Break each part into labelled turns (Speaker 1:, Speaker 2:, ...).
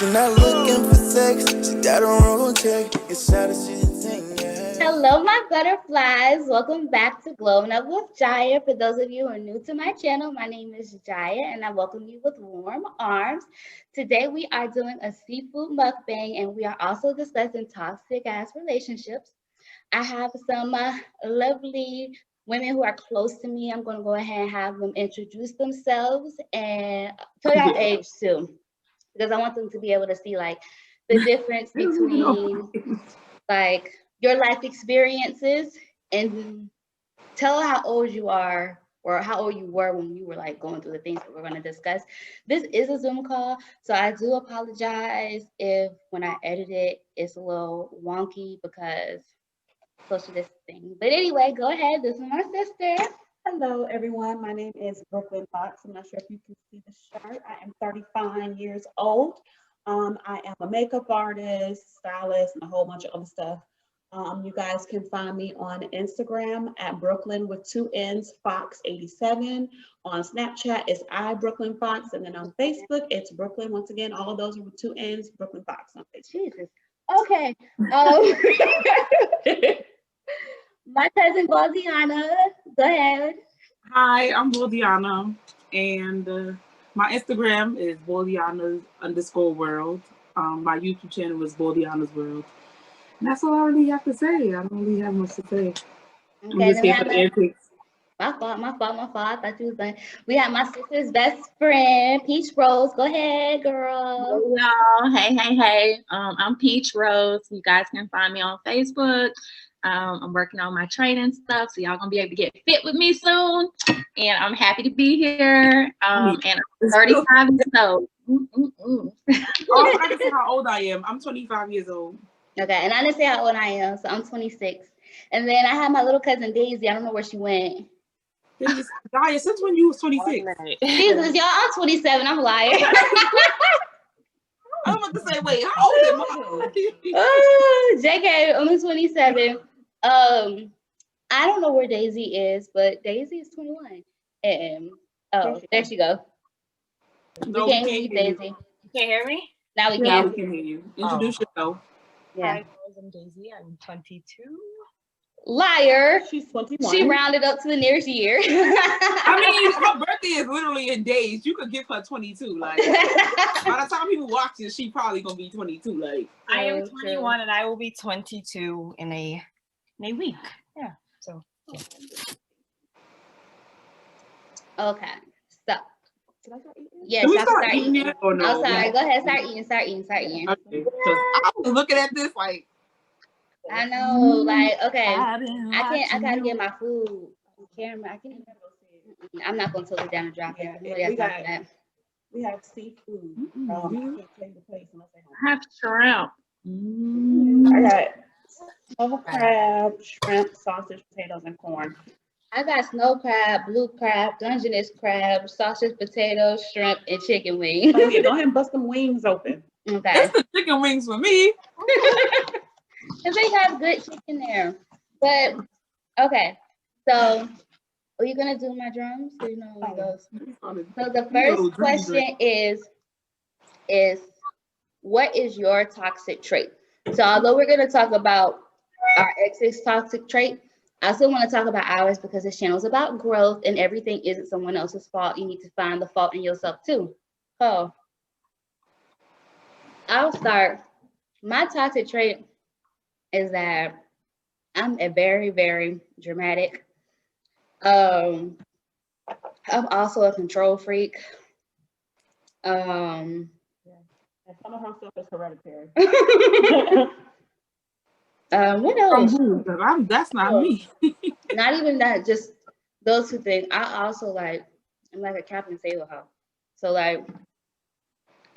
Speaker 1: She not looking for sex, she got her own check. It's sad to see the thing, yeah.
Speaker 2: Hello, my butterflies. Welcome back to Glowing Up with Jaya. For those of you who are new to my channel, my name is Jaya, and I welcome you with warm arms. Today, we are doing a seafood mukbang, and we are also discussing toxic ass relationships. I have some lovely women who are close to me. I'm going to go ahead and have them introduce themselves and tell your age too, because I want them to be able to see like the difference between like your life experiences and tell how old you are or how old you were when you were like going through the things that we're going to discuss. This is a Zoom call, so I do apologize if when I edit it, it's a little wonky because social distancing. But anyway, go ahead. This is my sister.
Speaker 3: Hello, everyone. My name is Brooklyn Fox. I'm not sure if you can see the shirt. I am 35 years old. I am a makeup artist, stylist, and a whole bunch of other stuff. You guys can find me on Instagram at Brooklyn with 2 N's, Fox87. On Snapchat, it's Brooklyn Fox. And then on Facebook, it's Brooklyn. Once again, all of those are with 2 N's, Brooklyn Fox on Facebook.
Speaker 2: Jesus. Okay. My cousin Baldiana, go ahead.
Speaker 4: Hi, I'm Baldiana, and my Instagram is Baldiana_world. My YouTube channel is Baldiana's World. And that's all I really have to say. I don't really have much to say. I'm
Speaker 2: Okay,
Speaker 4: just
Speaker 2: then we
Speaker 4: here
Speaker 2: have
Speaker 4: for the antics.
Speaker 2: my fault. I thought you was done. We have my sister's best friend, Peach Rose. Go ahead, girl.
Speaker 5: Hey, y'all. Hey. I'm Peach Rose. You guys can find me on Facebook. I'm working on my training stuff, so y'all gonna be able to get fit with me soon. And I'm happy to be here. And I'm 35 years old.
Speaker 4: Oh, I can say how old I am. I'm 25 years old.
Speaker 2: Okay, and I didn't say how old I am, so I'm 26. And then I have my little cousin Daisy. I don't know where she went.
Speaker 4: Gaia, since when you was 26?
Speaker 2: Jesus, y'all, I'm 27. I'm a liar.
Speaker 4: I'm about to say, wait, how old am I?
Speaker 2: Oh, JK, I'm 27. I don't know where Daisy is, but Daisy is 21. And there she go.
Speaker 4: No,
Speaker 2: we can't hear you, Daisy.
Speaker 6: You can't hear me?
Speaker 2: Now we
Speaker 4: Yeah,
Speaker 2: can.
Speaker 4: we can hear you. Introduce yourself.
Speaker 2: Yeah.
Speaker 6: Hi, guys, I'm Daisy. I'm 22.
Speaker 2: Liar.
Speaker 3: She's 21.
Speaker 2: She rounded up to the nearest year.
Speaker 4: I mean, her birthday is literally in days. You could give her 22. Like, by the time people watch this, she probably gonna be 22. Like,
Speaker 6: I am 21 and I will be 22 in a week. Yeah. So.
Speaker 2: Okay. So. Yes,
Speaker 4: can we
Speaker 2: I
Speaker 4: start
Speaker 2: start
Speaker 4: eating
Speaker 2: eating.
Speaker 4: it or no?
Speaker 2: I'm sorry. Go ahead. Start eating.
Speaker 4: Okay. 'Cause I was looking at this like.
Speaker 2: I know, like, okay. I gotta get my food on camera. I can't. I'm not gonna totally down and drop it.
Speaker 3: We have seafood. I can't tell you the place unless
Speaker 5: I have shrimp.
Speaker 3: I got snow crab, shrimp, sausage, potatoes, and corn.
Speaker 2: I got snow crab, blue crab, Dungeness crab, sausage, potatoes, shrimp, and chicken wings.
Speaker 3: Oh yeah, go ahead and bust them wings open.
Speaker 2: Okay.
Speaker 4: That's the chicken wings for me.
Speaker 2: Because they have good chicken there. But okay, so are you gonna do my drums? So you know how it goes. So the first question is what is your toxic trait? So although we're gonna talk about our ex's toxic trait, I still want to talk about ours because this channel is about growth and everything isn't someone else's fault. You need to find the fault in yourself too. So I'll start. My toxic trait is that I'm a very, very dramatic. I'm also a control freak.
Speaker 3: And some of her stuff is hereditary.
Speaker 2: What else?
Speaker 4: That's not me.
Speaker 2: Not even that, just those two things. I also like, I'm like a Captain Sailor hoe. So like,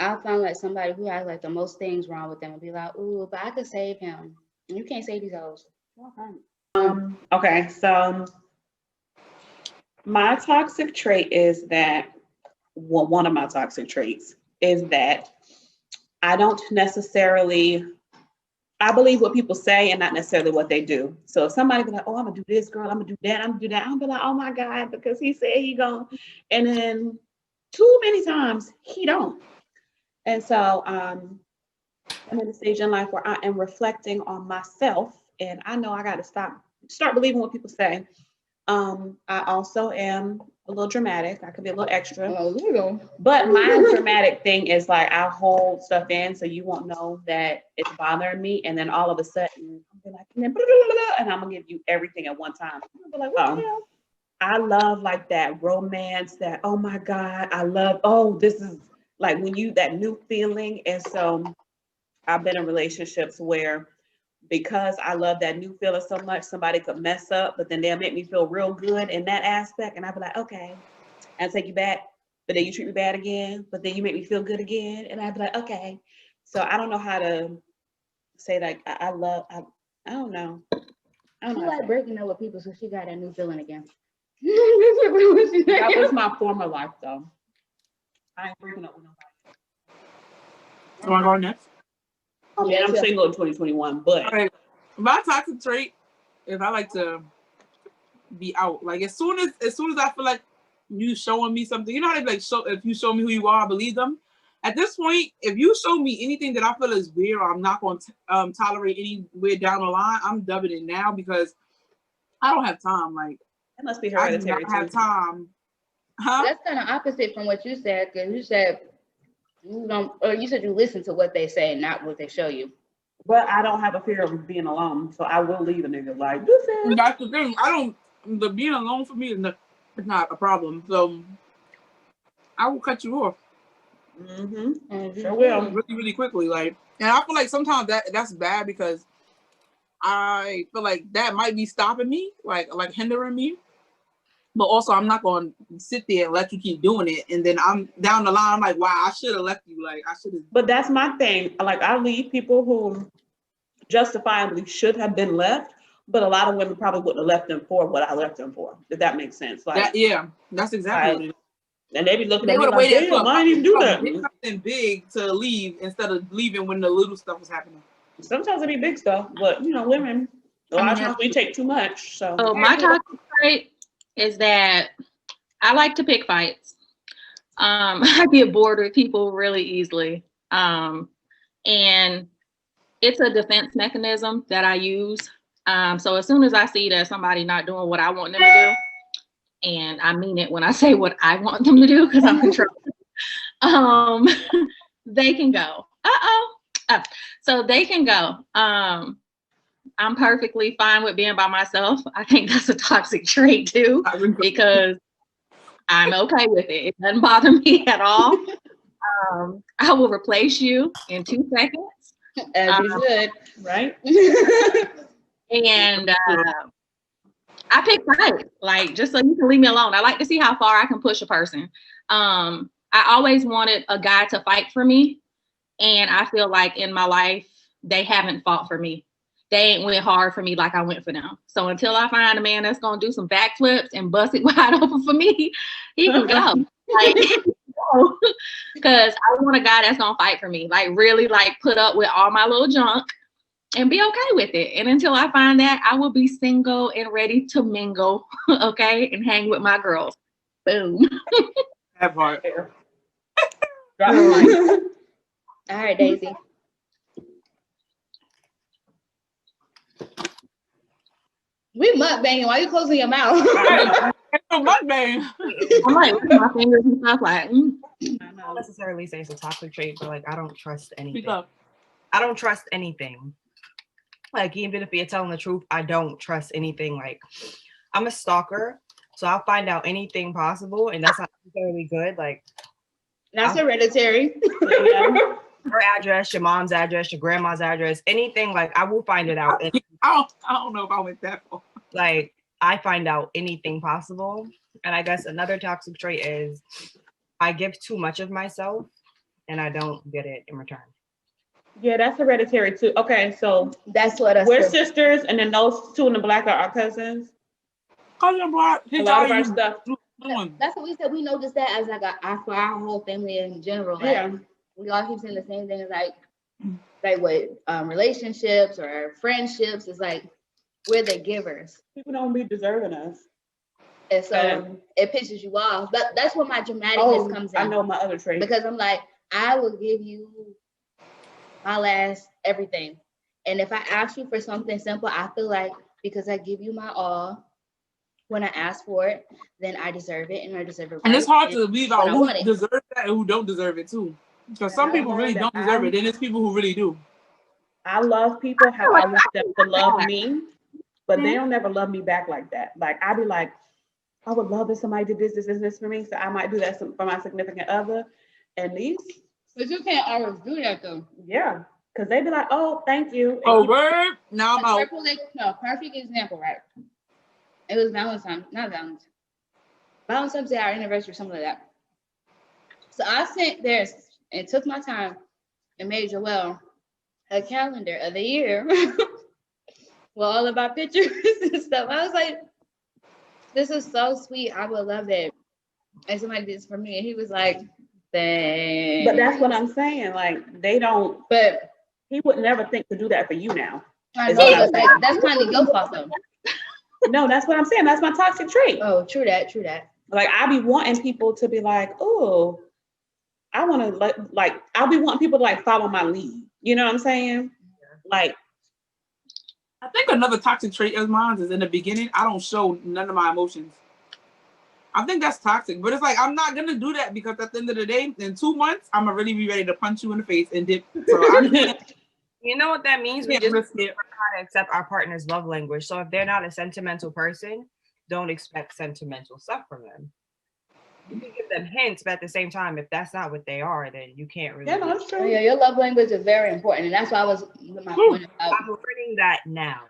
Speaker 2: I found like somebody who has like the most things wrong with them and be like, ooh, but I could save him. And you can't save these hoes.
Speaker 3: Okay, so my toxic trait is that, well, one of my toxic traits is that I don't necessarily, I believe what people say and not necessarily what they do. So if somebody be like, oh, I'm gonna do this, girl, I'm gonna do that, I'm gonna do that, I'll be like, oh my God, because he said he gonna, and then too many times he don't. And so I'm in a stage in life where I am reflecting on myself, and I know I got to start believing what people say. I also am a little dramatic. I could be a little extra.
Speaker 2: Oh, you know.
Speaker 3: But my dramatic thing is like I hold stuff in so you won't know that it's bothering me. And then all of a sudden, I'm be like, and I'm gonna give you everything at one time. I'll be like, what the hell? I love like that romance, that oh my God, I love, oh, this is like when you that new feeling. And so I've been in relationships where because I love that new feeling so much, somebody could mess up, but then they'll make me feel real good in that aspect. And I'll be like, okay, I'll take you back, but then you treat me bad again, but then you make me feel good again. And I'll be like, okay. So I don't know how to say like I don't know. I don't
Speaker 2: She
Speaker 3: know.
Speaker 2: like breaking up with people, so she got that new feeling again.
Speaker 3: That was my former life though. I ain't breaking up with nobody.
Speaker 4: You want to go next?
Speaker 3: I mean, I'm single in 2021, but
Speaker 4: All right. My toxic trait is I like to be out. Like as soon as I feel like you showing me something, you know how they like if you show me who you are, I believe them. At this point, if you show me anything that I feel is weird or I'm not going to tolerate anywhere down the line, I'm dubbing it now because I don't have time. Like
Speaker 3: that must be
Speaker 4: I do
Speaker 3: hereditary.
Speaker 4: not have time. Huh?
Speaker 2: That's kind of opposite from what you said, because you said you don't, or you said you listen to what they say, not what they show you.
Speaker 3: But I don't have a fear of being alone, so I will leave a nigga like this is.
Speaker 4: That's the thing. The being alone for me is not a problem. So I will cut you off.
Speaker 3: Mm-hmm. Sure will.
Speaker 4: Really, really quickly. Like, and I feel like sometimes that's bad because I feel like that might be stopping me, like hindering me. But also, I'm not going to sit there and let you keep doing it. And then I'm down the line. I'm like, wow, I should have left you. Like, I should have.
Speaker 3: But that's my thing. Like, I leave people who justifiably should have been left, but a lot of women probably wouldn't have left them for what I left them for. If that makes sense. Like,
Speaker 4: that's exactly what it is.
Speaker 3: And they be looking
Speaker 4: They
Speaker 3: at me
Speaker 4: would have
Speaker 3: like,
Speaker 4: waited
Speaker 3: damn, I didn't even do that.
Speaker 4: something big to leave instead of leaving when the little stuff was happening.
Speaker 3: Sometimes it be big stuff, but you know, women, a lot of times we take too much. So
Speaker 5: my toxic trait is that I like to pick fights. I get bored with people really easily. And it's a defense mechanism that I use. So as soon as I see that somebody not doing what I want them to do, and I mean it when I say what I want them to do because I'm controlling, they can go. So they can go. I'm perfectly fine with being by myself. I think that's a toxic trait too, because I'm okay with it. It doesn't bother me at all. I will replace you in 2 seconds.
Speaker 2: As you should,
Speaker 3: right?
Speaker 5: And I pick fights, like just so you can leave me alone. I like to see how far I can push a person. I always wanted a guy to fight for me. And I feel like in my life, they haven't fought for me. They ain't went hard for me like I went for them. So until I find a man that's gonna do some backflips and bust it wide open for me, he can go. Like, because I want a guy that's gonna fight for me, like really like put up with all my little junk and be okay with it. And until I find that, I will be single and ready to mingle, okay, and hang with my girls. Boom.
Speaker 4: That part.
Speaker 2: All right, Daisy. We mukbanging. Why are you closing your mouth?
Speaker 4: Mukbang.
Speaker 5: I'm like looking at my fingers and stuff like.
Speaker 6: I don't necessarily say it's a toxic trait, but like I don't trust anything. I don't trust anything. Like even if you're telling the truth, I don't trust anything. Like I'm a stalker, so I'll find out anything possible, and that's not necessarily good. Like
Speaker 2: that's hereditary.
Speaker 6: Her address, your mom's address, your grandma's address, anything, like I will find it out.
Speaker 4: I don't know if I went that far.
Speaker 6: Like I find out anything possible. And I guess another toxic trait is I give too much of myself and I don't get it in return.
Speaker 3: Yeah, that's hereditary too. Okay, so
Speaker 2: that's what
Speaker 3: we're sisters, and then those two in the black are our cousins.
Speaker 4: Cousin black.
Speaker 3: A lot of our stuff.
Speaker 2: That's what we said. We noticed that as like for our whole family in general. Like,
Speaker 3: yeah.
Speaker 2: We all keep saying the same thing. Like with relationships or friendships, it's like we're the givers.
Speaker 3: People don't be deserving us.
Speaker 2: And so it pisses you off. But that's where my dramaticness comes in.
Speaker 3: I know my other trait.
Speaker 2: Because I'm like, I will give you my last everything. And if I ask you for something simple, I feel like because I give you my all when I ask for it, then I deserve it and I deserve it.
Speaker 4: And
Speaker 2: right
Speaker 4: it's hard
Speaker 2: and
Speaker 4: to leave
Speaker 2: when
Speaker 4: out
Speaker 2: I
Speaker 4: who
Speaker 2: want it.
Speaker 4: deserves that and who don't deserve it too. Because
Speaker 3: And
Speaker 4: some
Speaker 3: I
Speaker 4: people really
Speaker 3: learned that
Speaker 4: don't deserve it. Then there's people who really do.
Speaker 3: I love people how I want them to love me, but they
Speaker 5: Mhm.
Speaker 3: don't ever love me back like that. Like I be like, I would love if somebody did this for me. So I might do that for my significant other. And these,
Speaker 2: But you can't always do that though.
Speaker 3: yeah, because they be like, oh, thank you. And
Speaker 4: Oh,
Speaker 3: keep,
Speaker 4: word? Now I'm out.
Speaker 2: Perfect example, right? It was Valentine's, not Valentine's. Valentine's Day, our anniversary, something like that. So I sent theirs and took my time and made Joelle a calendar of the year with all of our pictures and stuff. I was like, this is so sweet. I would love that. And somebody did this for me. And he was like, thanks.
Speaker 3: but that's what I'm saying. Like they don't,
Speaker 2: But
Speaker 3: he would never think to do that for you now.
Speaker 2: I
Speaker 3: Is
Speaker 2: know,
Speaker 3: what I'm
Speaker 2: but
Speaker 3: saying.
Speaker 2: like, that's kind of your fault though.
Speaker 3: No, that's what I'm saying. That's my toxic trait.
Speaker 2: Oh, true that, true that.
Speaker 3: Like I be wanting people to be like, oh, I want to like I'll be wanting people to like follow my lead. You know what I'm saying? Like
Speaker 4: I think another toxic trait of mine is in the beginning, I don't show none of my emotions. I think that's toxic, but it's like I'm not gonna do that because at the end of the day, in 2 months, I'm gonna really be ready to punch you in the face and dip. So I can't,
Speaker 6: You know what that means? We
Speaker 4: can't
Speaker 6: just
Speaker 4: risk it.
Speaker 6: learn how to accept our partner's love language. So if they're not a sentimental person, don't expect sentimental stuff from them. You can give them hints, but at the same time, if that's not what they are, then you can't really.
Speaker 3: yeah, no, that's
Speaker 2: Oh,
Speaker 3: true.
Speaker 2: yeah, your love language is very important. And that's why I was my point about.
Speaker 6: I'm learning that now.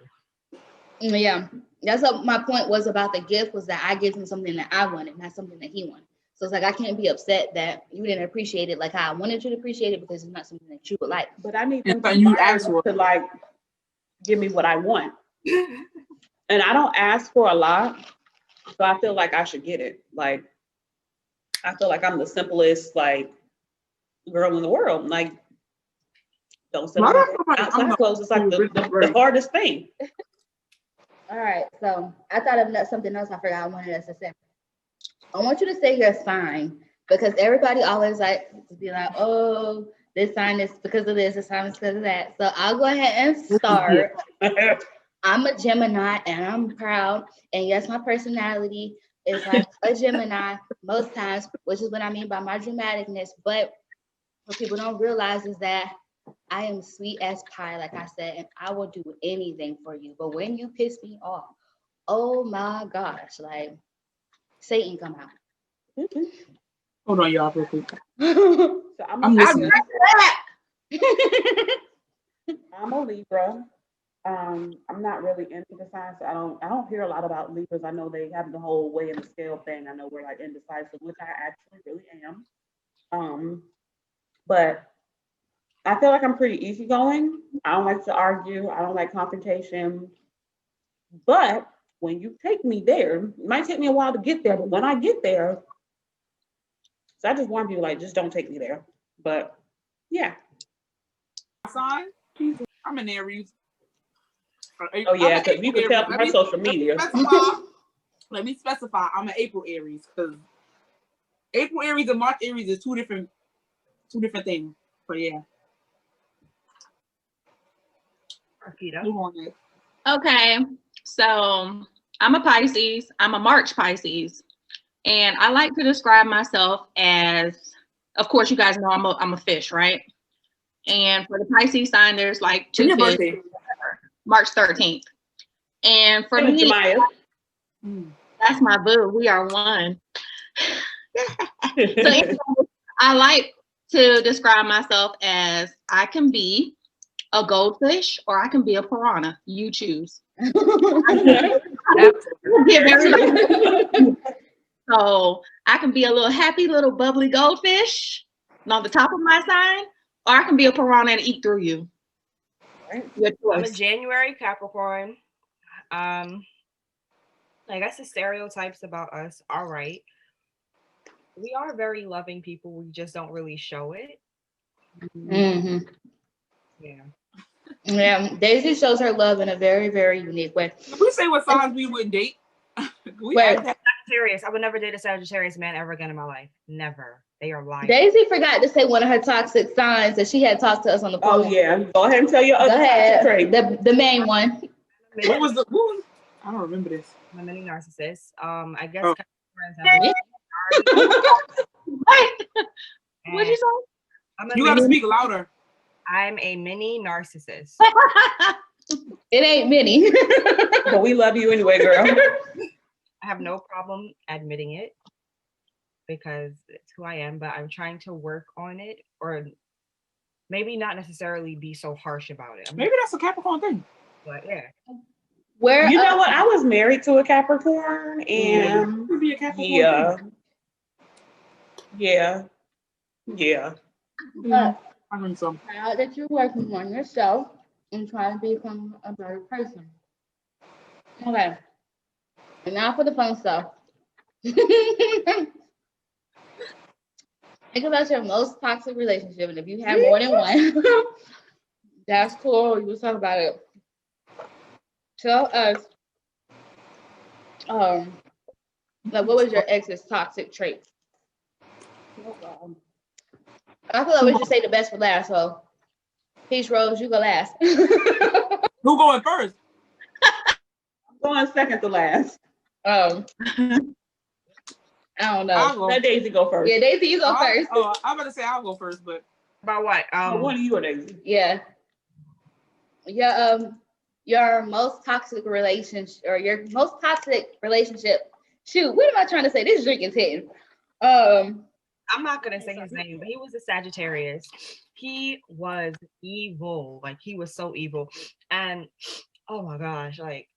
Speaker 2: Yeah, that's what my point was about the gift was that I gave him something that I wanted, not something that he wanted. So it's like I can't be upset that you didn't appreciate it like how I wanted you to appreciate it because it's not something that you would like.
Speaker 3: But I need
Speaker 4: It's
Speaker 3: them
Speaker 4: something you ask
Speaker 3: to
Speaker 4: for.
Speaker 3: like give me what I want. And I don't ask for a lot. So I feel like I should get it. Like I feel like I'm the simplest like girl in the world. Like don't sit on my outside clothes. It's like the hardest thing.
Speaker 2: All right, so I thought of something else I forgot I wanted us to say. I want you to say your sign because everybody always like to be like, oh, this sign is because of this, this sign is because of that. So I'll go ahead and start. I'm a Gemini and I'm proud. And yes, my personality is like a Gemini most times, which is what I mean by my dramaticness. But what people don't realize is that I am sweet as pie, like I said, and I will do anything for you. But when you piss me off, oh my gosh, like Satan come out.
Speaker 4: Hold on, y'all, real quick.
Speaker 3: So
Speaker 4: I'm listening.
Speaker 3: I'm a Libra. I'm not really into the signs. So I don't hear a lot about Libras. I know they have the whole way in the scale thing. I know we're like indecisive, which I actually really am. But I feel like I'm pretty easygoing. I don't like to argue. I don't like confrontation. But when you take me there, it might take me a while to get there. But when I get there, so I just warn people like, just don't take me there. But yeah.
Speaker 4: Sign? I'm an Aries.
Speaker 3: Oh yeah, because you can tell from her social media.
Speaker 4: Let me specify. I'm an April Aries because April Aries and March Aries is two different things. But yeah.
Speaker 5: Okay, so I'm a Pisces. I'm a March Pisces, and I like to describe myself as, of course, you guys know I'm a fish, right? And for the Pisces sign, there's like two
Speaker 4: your
Speaker 5: fish.
Speaker 4: birthday?
Speaker 5: March 13th. And for me, that's my boo. We are one. So anyway, I like to describe myself as I can be a goldfish or I can be a piranha. You choose. So I can be a little happy, little bubbly goldfish on the top of my sign, or I can be a piranha and eat through you. Your
Speaker 6: I'm a
Speaker 5: choice.
Speaker 6: January Capricorn. I guess the stereotypes about us are right. We are very loving people. We just don't really show it.
Speaker 2: Mm-hmm.
Speaker 6: Yeah.
Speaker 2: Yeah, Daisy shows her love in a very, very unique way.
Speaker 4: Can we say what signs we would date? We
Speaker 2: Wait,
Speaker 4: add that?
Speaker 6: Sagittarius. I would never date a Sagittarius man ever again in my life. Never. They are lying.
Speaker 2: Daisy forgot to say one of her toxic signs that she had talked to us on the phone.
Speaker 3: Oh yeah, go ahead and tell your
Speaker 2: Go
Speaker 3: other
Speaker 2: ahead.
Speaker 3: trait.
Speaker 2: The main one.
Speaker 4: What was the? I don't remember this.
Speaker 6: I'm a mini narcissist. I guess
Speaker 4: Oh.
Speaker 6: Capricorns have
Speaker 5: What? What'd you say?
Speaker 4: You gotta speak louder.
Speaker 6: I'm a mini narcissist.
Speaker 2: It ain't many.
Speaker 3: But we love you anyway, girl.
Speaker 6: I have no problem admitting it because it's who I am, but I'm trying to work on it, or maybe not necessarily be so harsh about it.
Speaker 4: Maybe that's a Capricorn thing.
Speaker 6: But yeah.
Speaker 2: Where
Speaker 3: You know what? I was married to a Capricorn, and
Speaker 4: Could be a Capricorn
Speaker 3: yeah.
Speaker 2: But
Speaker 4: I think so.
Speaker 2: now that you're working on yourself and trying to become a better person. Okay. And now for the fun stuff. Think about your most toxic relationship, and if you have more than one, that's cool. You will talk about it. Tell us, like, what was your ex's toxic trait? I feel like we should say the best for last. So, Peach Rose, you go last.
Speaker 4: Who going first?
Speaker 3: I'm going second to last.
Speaker 2: I don't know.
Speaker 4: I'll go.
Speaker 3: Let Daisy go first.
Speaker 2: Yeah, Daisy, you go first.
Speaker 4: I'm about to say I'll go first, but
Speaker 6: About what?
Speaker 3: What are you, Daisy?
Speaker 2: Yeah. Your most toxic relationship, or your most toxic relationship. Shoot, what am I trying to say? This drinking's hitting.
Speaker 6: I'm not gonna say his name, but he was a Sagittarius. He was evil. Like, he was so evil. And oh my gosh, like,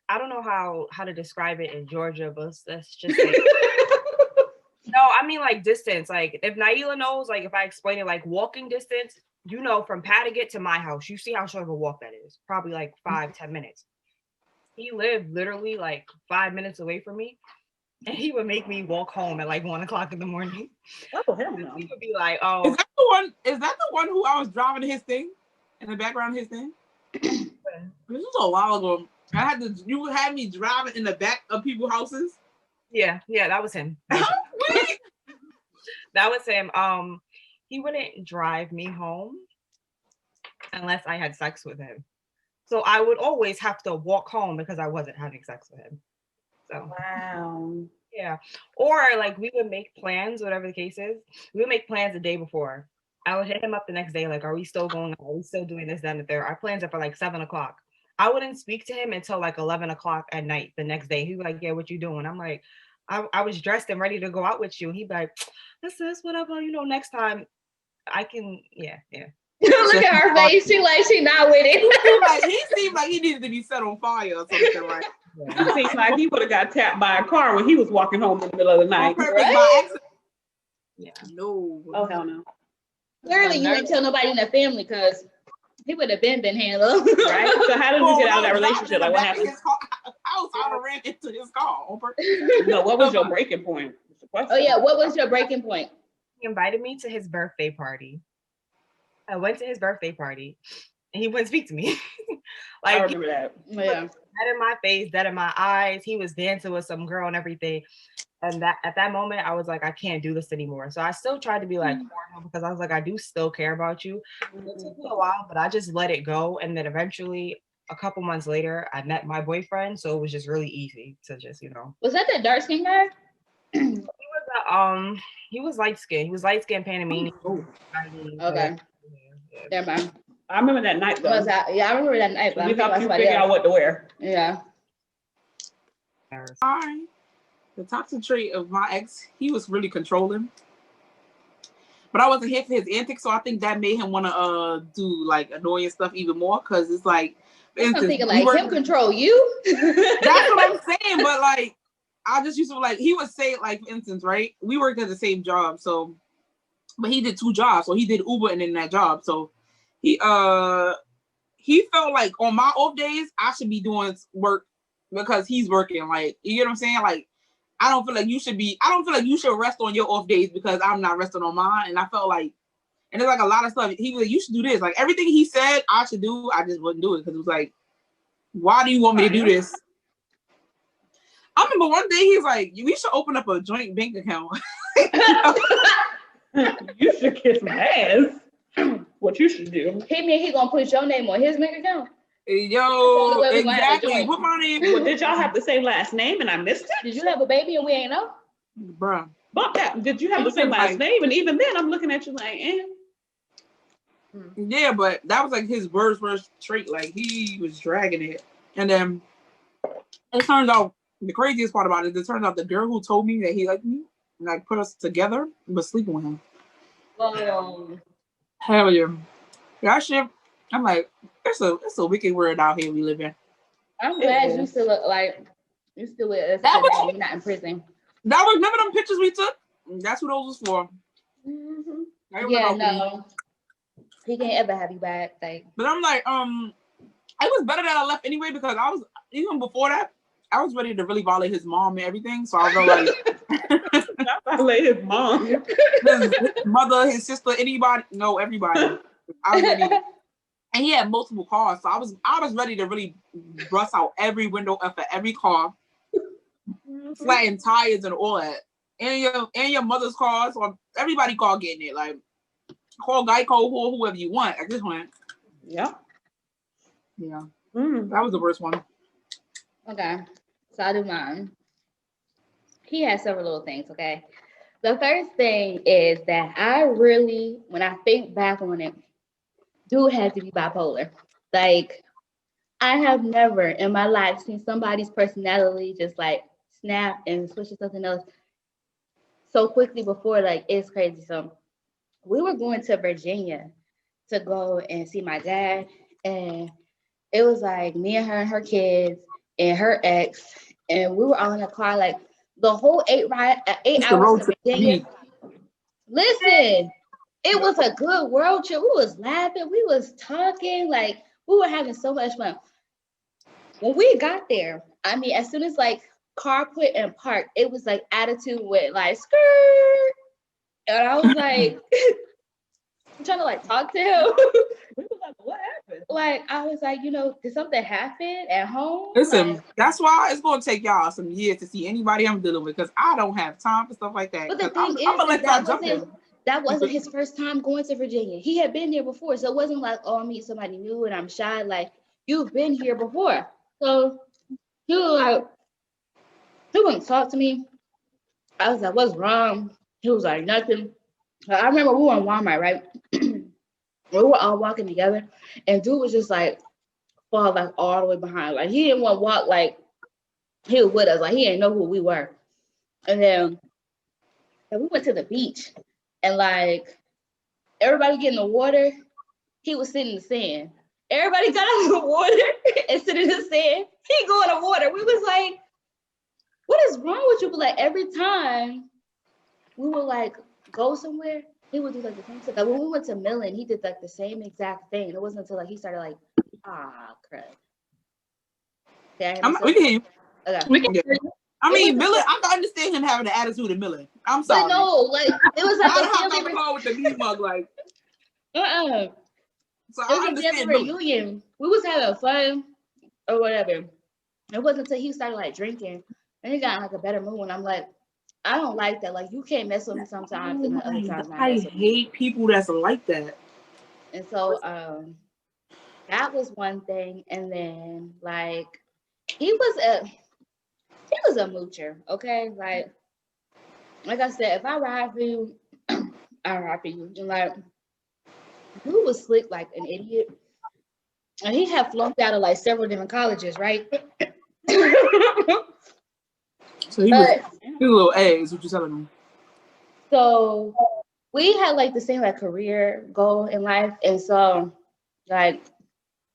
Speaker 6: I don't know how to describe it in Georgia, but let's just say no, I mean, like, distance. Like, if Naila knows, like, if I explain it, like, walking distance, you know, from Padgett to my house, you see how short of a walk that is. Probably like 5-10 minutes. He lived literally like 5 minutes away from me, and he would make me walk home at like 1 o'clock in the morning.
Speaker 3: Oh, hell no.
Speaker 6: He would be like, "Oh,
Speaker 4: is that the one who I was driving his thing in the background of his thing?" This was a while ago. You had me driving in the back of people's houses.
Speaker 6: yeah, that was him." That was him. He wouldn't drive me home unless I had sex with him. So I would always have to walk home because I wasn't having sex with him. So
Speaker 3: Wow.
Speaker 6: yeah. Or like, we would make plans, whatever the case is. We would make plans the day before. I would hit him up the next day, like, are we still going on? Are we still doing this, that, and the third? Our plans are for like 7 o'clock. I wouldn't speak to him until like 11 o'clock at night the next day. He'd be like, yeah, what you doing? I'm like, I was dressed and ready to go out with you. And he'd be like, this, whatever, next time I can, yeah.
Speaker 2: Look at her face. She not with it.
Speaker 4: He seemed like he needed to be set on fire or something like.
Speaker 3: It seems like he would have got tapped by a car when he was walking home in the middle of the night.
Speaker 2: Right?
Speaker 6: Yeah.
Speaker 4: No.
Speaker 3: Oh, hell no.
Speaker 2: Clearly, you didn't tell nobody in the family, because he would have been handled.
Speaker 3: Right? So how did you get out of that relationship? Like, what happened?
Speaker 4: I was ran into his car.
Speaker 3: No, what was your breaking point?
Speaker 2: Oh yeah, what was your breaking point?
Speaker 6: He invited me to his birthday party. I went to his birthday party, and he wouldn't speak to me.
Speaker 3: I remember that.
Speaker 2: Yeah.
Speaker 6: Dead in my face, dead in my eyes. He was dancing with some girl and everything. And that at that moment, I was like, I can't do this anymore. So I still tried to be like cordial, because I was like, I do still care about you. It took me a while, but I just let it go. And then eventually, a couple months later, I met my boyfriend. So it was just really easy to just,
Speaker 2: Was that the dark skin guy?
Speaker 6: He was light skinned. He was light skinned Panamanian.
Speaker 2: Okay. Never mind.
Speaker 3: I remember that night though.
Speaker 2: I remember that night.
Speaker 3: We helped you figure out what to wear.
Speaker 2: Yeah.
Speaker 4: Sorry. The toxic trait of my ex, he was really controlling. But I wasn't here for his antics, so I think that made him want to do like annoying stuff even more. Because it's like,
Speaker 2: I'm thinking like, him control you.
Speaker 4: That's what I'm saying. But like, I just used to like, he would say like, for instance, right? We worked at the same job, so, but he did 2 jobs. So he did Uber and then that job. So he felt like on my off days I should be doing work because he's working. Like, you know what I'm saying? Like, I don't feel like you should rest on your off days because I'm not resting on mine. And I felt like, and there's like a lot of stuff. He was like, you should do this. Like, everything he said I should do, I just wouldn't do it because it was like, why do you want me to do this? I remember one day he's like, "We should open up a joint bank account."
Speaker 3: You should kiss my ass. What you should do.
Speaker 2: He mean he gonna put your name on his bank account?
Speaker 4: Yo,
Speaker 2: way we gonna have to
Speaker 4: exactly.
Speaker 2: join.
Speaker 4: What my name?
Speaker 3: Well, did y'all have the same last name and I missed it?
Speaker 2: Did you have a baby and we ain't know?
Speaker 4: Bruh.
Speaker 3: But yeah, did you have the
Speaker 4: He
Speaker 3: same
Speaker 4: was
Speaker 3: last
Speaker 4: like-
Speaker 3: name? And even then, I'm looking at you like,
Speaker 4: Yeah, but that was like his worst trait. Like he was dragging it, and then it turns out the craziest part about it. It turns out the girl who told me that he liked me and like put us together was sleeping with him.
Speaker 2: Well,
Speaker 4: Hell yeah, that shit. I'm like, it's a wicked world out here we live in.
Speaker 2: I'm glad you
Speaker 3: is.
Speaker 2: still look like you still with us
Speaker 4: That was-
Speaker 2: today. You're not in prison.
Speaker 4: That was none of them pictures we took. That's what those was for.
Speaker 2: Mm-hmm.
Speaker 4: They was
Speaker 2: Yeah,
Speaker 4: about me.
Speaker 2: no. He can't ever have you back. Like,
Speaker 4: But I'm like, it was better that I left anyway because I was even before that, I was ready to really violate his mom and everything. So I was like,
Speaker 3: not violate his mom.
Speaker 4: his mother, his sister, anybody, no, everybody. I was ready, and he had multiple cars, so I was ready to really bust out every window for every car, flatten tires and all that, and your mother's car, so everybody car getting it. Like call Geico or whoever you want at this point.
Speaker 3: Yeah.
Speaker 4: Yeah,
Speaker 3: Mm.
Speaker 4: that was the worst one.
Speaker 2: okay. So I do mine. He has several little things, okay? The first thing is that I really, when I think back on it, dude had to be bipolar. Like, I have never in my life seen somebody's personality just like snap and switch to something else so quickly before. Like, it's crazy. So we were going to Virginia to go and see my dad, and it was like me and her kids and her ex, and we were all in a car like the whole 8
Speaker 4: It's the
Speaker 2: hours
Speaker 4: road
Speaker 2: to
Speaker 4: trip.
Speaker 2: Virginia. Listen, it was a good world trip. We was laughing, we was talking, like we were having so much fun. When we got there, I mean, as soon as like car put and parked, it was like attitude with like skirt, and I was like, I'm trying to like talk to him.
Speaker 3: We was like, what happened?
Speaker 2: Like I was like, did something happen at home?
Speaker 4: Listen,
Speaker 2: Like,
Speaker 4: that's why it's gonna take y'all some years to see anybody I'm dealing with because I don't have time for stuff like that.
Speaker 2: but the
Speaker 4: 'Cause
Speaker 2: thing
Speaker 4: I'm gonna
Speaker 2: is,
Speaker 4: let y'all jump in.
Speaker 2: that wasn't his first time going to Virginia. He had been there before, so it wasn't like, oh, I meet somebody new and I'm shy. Like you've been here before, so he was like, he wouldn't talk to me. I was like, what's wrong? He was like, nothing. I remember we were in Walmart, right? We were all walking together, and dude was just like fall like all the way behind. Like he didn't want to walk like he was with us. Like he didn't know who we were. And then we went to the beach, and like everybody get in the water, he was sitting in the sand. Everybody got out of the water and sit in the sand. He go in the water. We was like, what is wrong with you? But like every time we would like go somewhere, he would do like the same stuff. Like when we went to Millen, he did like the same exact thing. It wasn't until like he started like, crap. Okay,
Speaker 4: We can hear you.
Speaker 2: okay.
Speaker 5: We can
Speaker 4: Yeah.
Speaker 5: hear you.
Speaker 4: I mean,
Speaker 2: was-
Speaker 4: Millie, I can understand him having the attitude of Millie. I'm
Speaker 2: But
Speaker 4: sorry.
Speaker 2: no, like it was
Speaker 4: I
Speaker 2: like a
Speaker 4: don't have
Speaker 2: family
Speaker 4: to call with the meat mug, like.
Speaker 2: So
Speaker 4: I
Speaker 2: it was a family
Speaker 4: understand Millie.
Speaker 2: reunion. We was having fun or whatever. It wasn't until he started like drinking and he got in, like a better mood. And I'm like, I don't like that. Like you can't mess with me sometimes and then other times not
Speaker 4: I
Speaker 2: mess with me.
Speaker 4: hate people that's like that.
Speaker 2: And so that was one thing. And then like he was a moocher, okay? Like I said, if I ride for you, I ride for you. And like dude was slick like an idiot. And he had flunked out of like several different colleges, right?
Speaker 4: So he was a little A, is what you're telling me.
Speaker 2: So we had like the same like career goal in life. And so like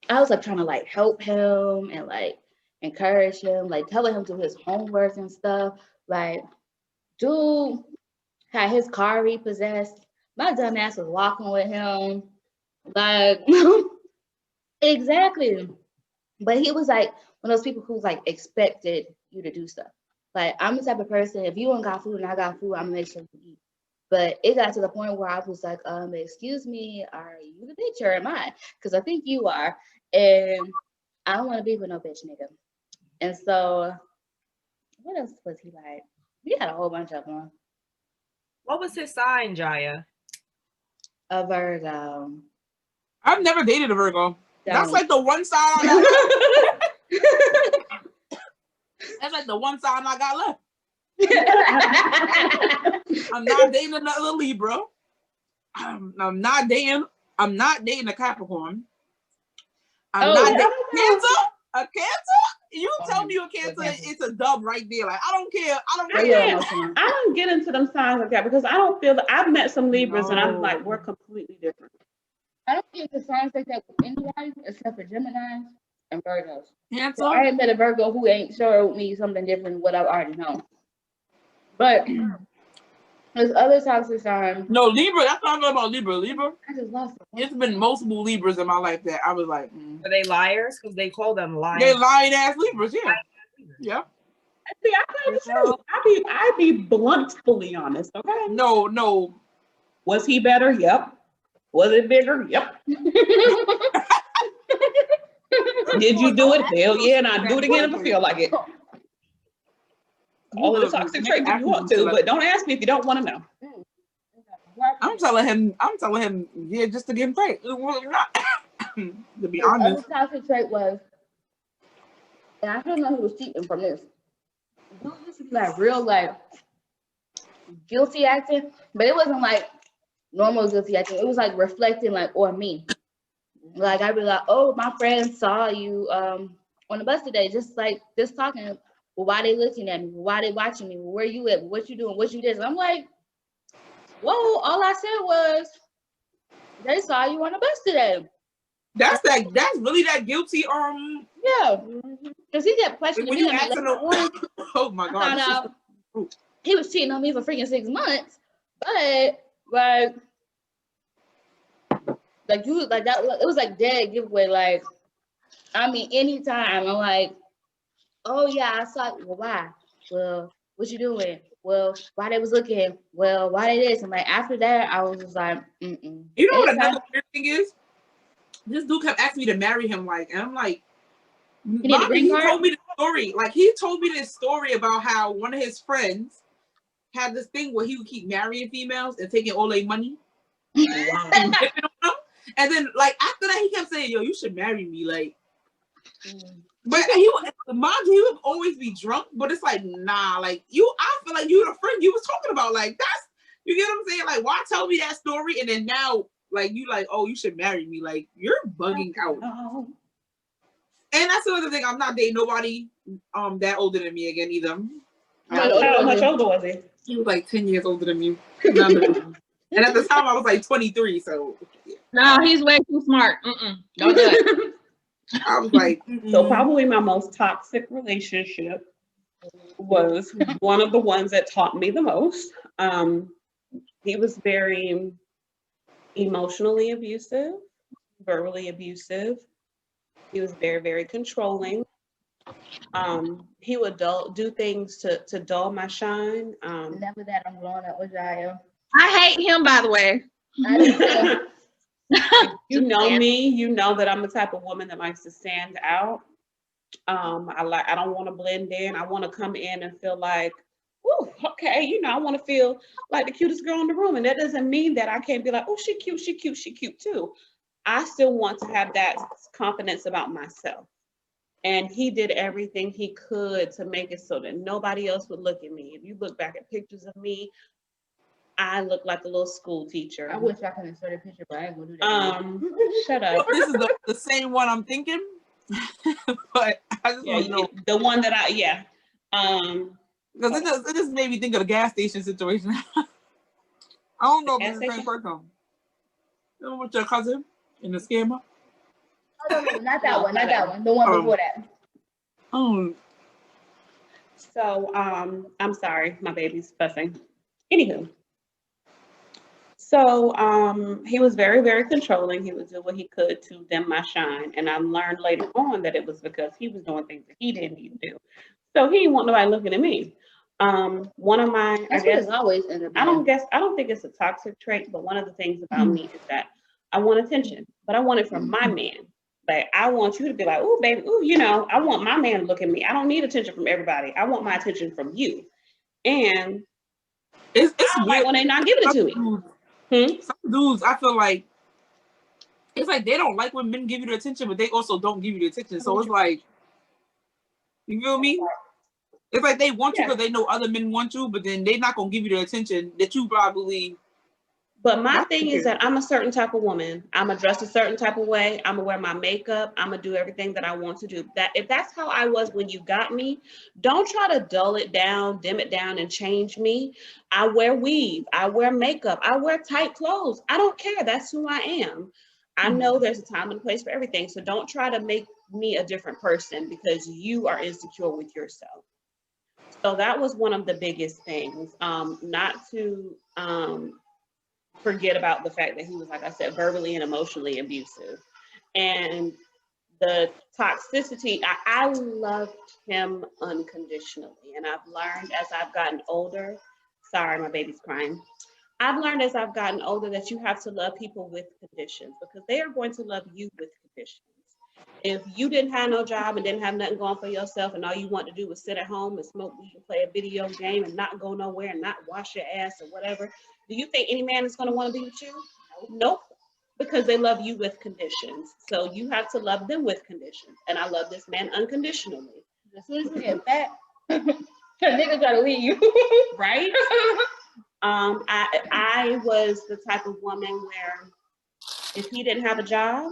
Speaker 2: I was like trying to like help him and like encourage him, like telling him to do his homework and stuff. Like, dude had his car repossessed. My dumb ass was walking with him. Like, exactly. But he was like one of those people who like expected you to do stuff. Like, I'm the type of person, if you ain't got food and I got food, I'm gonna make sure you eat. But it got to the point where I was like, excuse me, are you the bitch or am I? Because I think you are. And I don't want to be with no bitch nigga. And so What else was he like? He had a whole bunch of them.
Speaker 6: What was his sign, Jaya?
Speaker 2: A Virgo.
Speaker 4: I've never dated a Virgo. That's
Speaker 2: Don't.
Speaker 4: like the one sign I got. That's like the one sign I got left. I'm not dating another Libra. I'm not dating a Capricorn. I'm not dating Cancer. A Cancer? You tell me a Cancer, it's a dub right there. Like I don't care. I don't care.
Speaker 3: I don't get into them signs like that because I don't feel that I've met some Libras and I'm like, we're completely different.
Speaker 2: I don't get the signs like that with anybody except for Geminis and Virgos.
Speaker 4: Cancer?
Speaker 2: So I ain't met a Virgo who ain't showed me something different than what I already know. But there's other toxic signs.
Speaker 4: No, Libra. That's not about Libra. Libra.
Speaker 2: I just lost it.
Speaker 4: It's been multiple Libras in my life that I was like,
Speaker 6: Are they liars? Because they call them liars.
Speaker 4: They lying ass Libras, yeah. Yeah.
Speaker 3: See, I tell the truth. I be bluntfully honest, okay?
Speaker 4: No.
Speaker 3: Was he better? Yep. Was it bigger? Yep. Did you do it? Hell yeah, and I'd do it again if I feel like it. All of the toxic traits if you want to, but don't ask me if you don't want to know.
Speaker 4: I'm telling him, yeah, just to give him credit. To be
Speaker 2: The other
Speaker 4: honest.
Speaker 2: toxic trait was, and I don't know who was cheating from this. This is like real, like guilty acting, but it wasn't like normal guilty acting. It was like reflecting, like on me. Like I'd be like, "Oh, my friend saw you on the bus today," just talking. Well, why they looking at me? Why they watching me? Where you at? What you doing? What you did? And I'm like, whoa! All I said was, they saw you on the bus today.
Speaker 4: That's really that guilty.
Speaker 2: Yeah, because he kept questioning
Speaker 4: When
Speaker 2: me.
Speaker 4: you asking oh my God!
Speaker 2: Found out he was cheating on me for freaking 6 months, but like you like that. It was like dead giveaway. Like, I mean, anytime I'm like, oh yeah, I saw. Well, why? Well, what you doing? Well, why they was looking? Well, why they this? And like after that, I was just like, mm-mm.
Speaker 4: You know what another weird thing is? This dude kept asking me to marry him, and I'm like, Bobby, he told me the story. Like he told me this story about how one of his friends had this thing where he would keep marrying females and taking all their money. And then like after that, he kept saying, "Yo, you should marry me." Like, but he would always be drunk. But it's like, nah, like I feel like you the friend you was talking about. Like that's, you get what I'm saying? Like, why tell me that story and then now like you like, oh, you should marry me? Like you're bugging out. And that's the other thing. I'm not dating nobody that older than me again either.
Speaker 3: How much older was he?
Speaker 4: He was like 10 years older than me. And at the time I was like 23, so yeah.
Speaker 5: No, he's way too smart. Don't do it.
Speaker 4: I was like,
Speaker 3: So probably my most toxic relationship was one of the ones that taught me the most. He was very emotionally abusive, verbally abusive. He was very, very controlling. He would do things to dull my shine.
Speaker 2: Never that I'm growing up with Jaya.
Speaker 5: I hate him, by the way.
Speaker 3: You know me, you know that I'm the type of woman that likes to stand out. I don't want to blend in. I want to come in and feel like, ooh, okay, I want to feel like the cutest girl in the room. And that doesn't mean that I can't be like, oh, she cute too. I still want to have that confidence about myself. And he did everything he could to make it so that nobody else would look at me. If you look back at pictures of me, I look like a little school teacher.
Speaker 2: I wish I could insert a picture, but I ain't gonna do that.
Speaker 3: Shut up.
Speaker 4: This is the same one I'm thinking, but I just want to know
Speaker 3: the one that
Speaker 4: because it just made me think of the gas station situation. I don't know if it's the same person. You know, with your cousin in the scammer.
Speaker 2: No, not that one. Not that one. The one before that.
Speaker 4: Oh.
Speaker 3: So I'm sorry, my baby's fussing. Anywho. So he was very, very controlling. He would do what he could to dim my shine. And I learned later on that it was because he was doing things that he didn't need to do. So he didn't want nobody looking at me. One of my, I guess,
Speaker 2: always
Speaker 3: I don't think it's a toxic trait, but one of the things about me is that I want attention, but I want it from my man. Like, I want you to be like, oh, baby, oh, you know, I want my man to look at me. I don't need attention from everybody. I want my attention from you. And
Speaker 4: It's
Speaker 3: I don't like
Speaker 4: weird.
Speaker 3: when they not giving it to me.
Speaker 4: Some dudes, I feel like it's like they don't like when men give you the attention, but they also don't give you the attention. So it's like, you feel me? It's like they want you because they know other men want you, but then they're not gonna give you the attention that you probably.
Speaker 3: But my thing is that I'm a certain type of woman. I'm gonna dress a certain type of way. I'm gonna wear my makeup. I'm gonna do everything that I want to do. That if that's how I was when you got me, don't try to dull it down, dim it down, and change me. I wear weave. I wear makeup. I wear tight clothes. I don't care. That's who I am. I know there's a time and a place for everything. So don't try to make me a different person because you are insecure with yourself. So that was one of the biggest things. Not to forget about the fact that he was, like I said, verbally and emotionally abusive. And the toxicity, I loved him unconditionally. And I've learned as I've gotten older, sorry, my baby's crying. I've learned as I've gotten older that you have to love people with conditions because they are going to love you with conditions. If you didn't have no job and didn't have nothing going for yourself and all you want to do was sit at home and smoke weed and play a video game and not go nowhere and not wash your ass or whatever, do you think any man is going to want to be with you? Nope. Because they love you with conditions. So you have to love them with conditions. And I love this man unconditionally.
Speaker 2: As soon as we get back, the nigga gotta leave.
Speaker 3: Right? I was the type of woman where if he didn't have a job,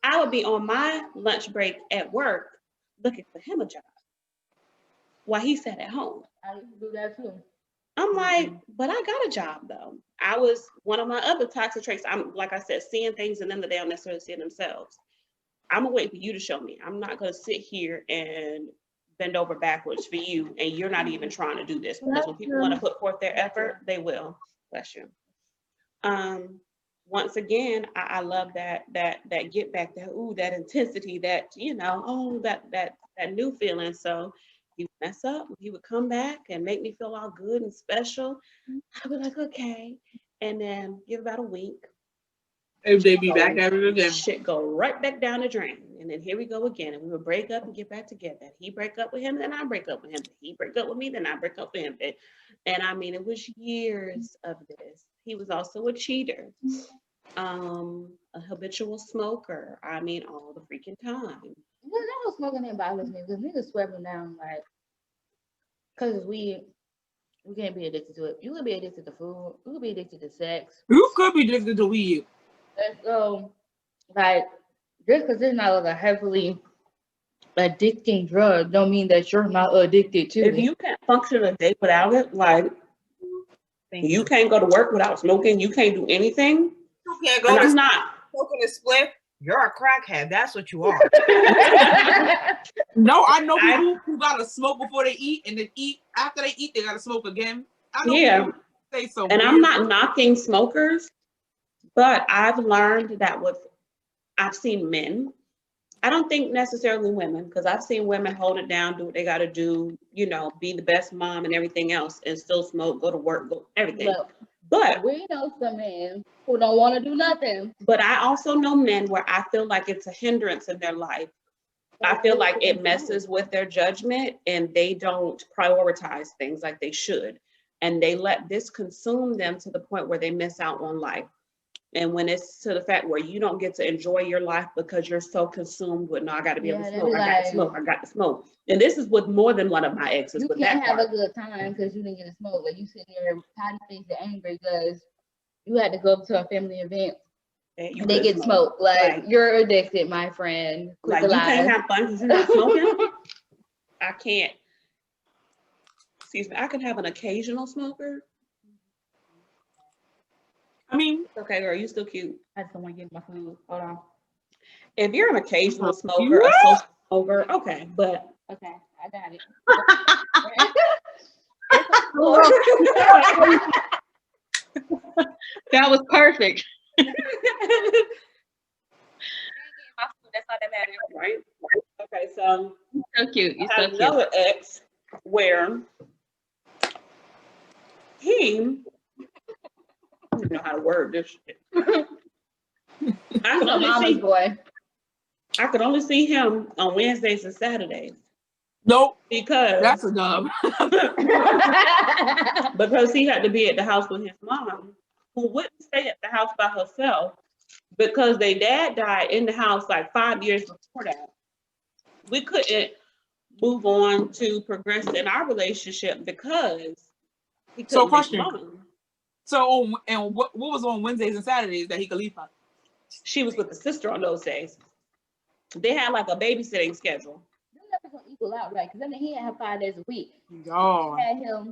Speaker 3: I would be on my lunch break at work looking for him a job while he sat at home.
Speaker 2: I used to do that too.
Speaker 3: I'm like, but I got a job though. I was one of my other toxic traits. I'm like I said, seeing things in them that they don't necessarily see in themselves. I'm gonna wait for you to show me. I'm not gonna sit here and bend over backwards for you, and you're not even trying to do this because when people want to put forth their effort, they will. Bless you. Once again, I love that get back, that intensity, that that new feeling. So he would mess up, he would come back and make me feel all good and special. I was like, okay, and then give about a week.
Speaker 4: If they be back at it again.
Speaker 3: Shit go right back down the drain. And then here we go again. And we would break up and get back together. He break up with him, then I break up with him. He break up with me, then I break up with him. And I mean, it was years of this. He was also a cheater, a habitual smoker. I mean, all the freaking time.
Speaker 2: Well, that was smoking that bothers me because niggas swearing down like, cause we can't be addicted to it. You could be addicted to food. You could be addicted to sex.
Speaker 4: You could be addicted to weed.
Speaker 2: And so, like, just because it's not like a heavily addicting drug, don't mean that you're not addicted to
Speaker 3: If
Speaker 2: it.
Speaker 3: you can't function a day without it, like you can't go to work without smoking, you can't do anything.
Speaker 6: You can't go to smoking a split. You're a crackhead. That's what you are.
Speaker 4: No, I know people who gotta smoke before they eat, and then eat after they eat, they gotta smoke again. I know people say so.
Speaker 3: And I'm not knocking smokers, but I've learned that I've seen men. I don't think necessarily women, because I've seen women hold it down, do what they got to do, be the best mom and everything else, and still smoke, go to work, go everything. But
Speaker 2: we know some men who don't want to do nothing.
Speaker 3: But I also know men where I feel like it's a hindrance in their life. I feel like it messes with their judgment and they don't prioritize things like they should. And they let this consume them to the point where they miss out on life. And when it's to the fact where you don't get to enjoy your life because you're so consumed with, no, I got to be able to smoke, I got to smoke. And this is with more than one of my exes.
Speaker 2: You can't have a good time because you didn't get to smoke. Like you sitting there potty faced and angry because you had to go up to a family event and they get smoked. Like you're addicted, my friend.
Speaker 3: Like you can't have fun because you're not smoking. I can't. Excuse me. I can have an occasional smoker.
Speaker 4: I mean,
Speaker 3: okay, girl, you still cute.
Speaker 2: I just don't want to get my food. Hold on.
Speaker 3: If you're an occasional smoker, a social smoker, okay, but
Speaker 2: okay, I got it.
Speaker 5: That was perfect.
Speaker 2: That's not that bad,
Speaker 3: right? Okay, so
Speaker 5: cute. You're
Speaker 3: I had another ex where he. I don't know how to word this shit.
Speaker 2: I'm a mama's boy.
Speaker 3: I could only see him on Wednesdays and Saturdays
Speaker 4: Nope,
Speaker 3: because
Speaker 4: that's a dub.
Speaker 3: because he had to be at the house with his mom, who wouldn't stay at the house by herself because their dad died in the house like 5 years before that. We couldn't move on to progress in our relationship because he couldn't leave
Speaker 4: question.
Speaker 3: mom.
Speaker 4: So, and what was on Wednesdays and Saturdays that he could leave her?
Speaker 3: She was with the sister on those days. They had like a babysitting schedule.
Speaker 2: They're never gonna equal out, right? Because I mean, he had her 5 days a week.
Speaker 4: Oh.
Speaker 2: Had him.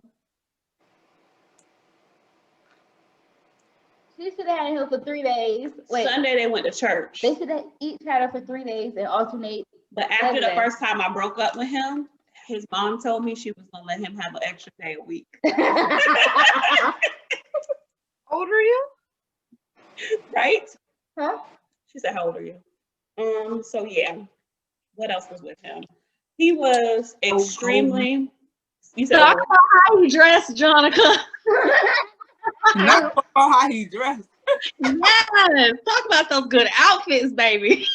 Speaker 2: She should have had him for 3 days. Wait,
Speaker 3: Sunday they went to church.
Speaker 2: they should have each had her for 3 days and alternate.
Speaker 3: But after the
Speaker 2: Sunday.
Speaker 3: first time I broke up with him, his mom told me she was gonna let him have an extra day a week.
Speaker 6: How old are you?
Speaker 3: Right?
Speaker 2: Huh?
Speaker 3: She said, "How old are you?" So yeah. What else was with him? He was extremely. You said,
Speaker 5: Talk about how he dressed, Jonica.
Speaker 4: Not about how he dressed.
Speaker 5: Yes, talk about those good outfits, baby.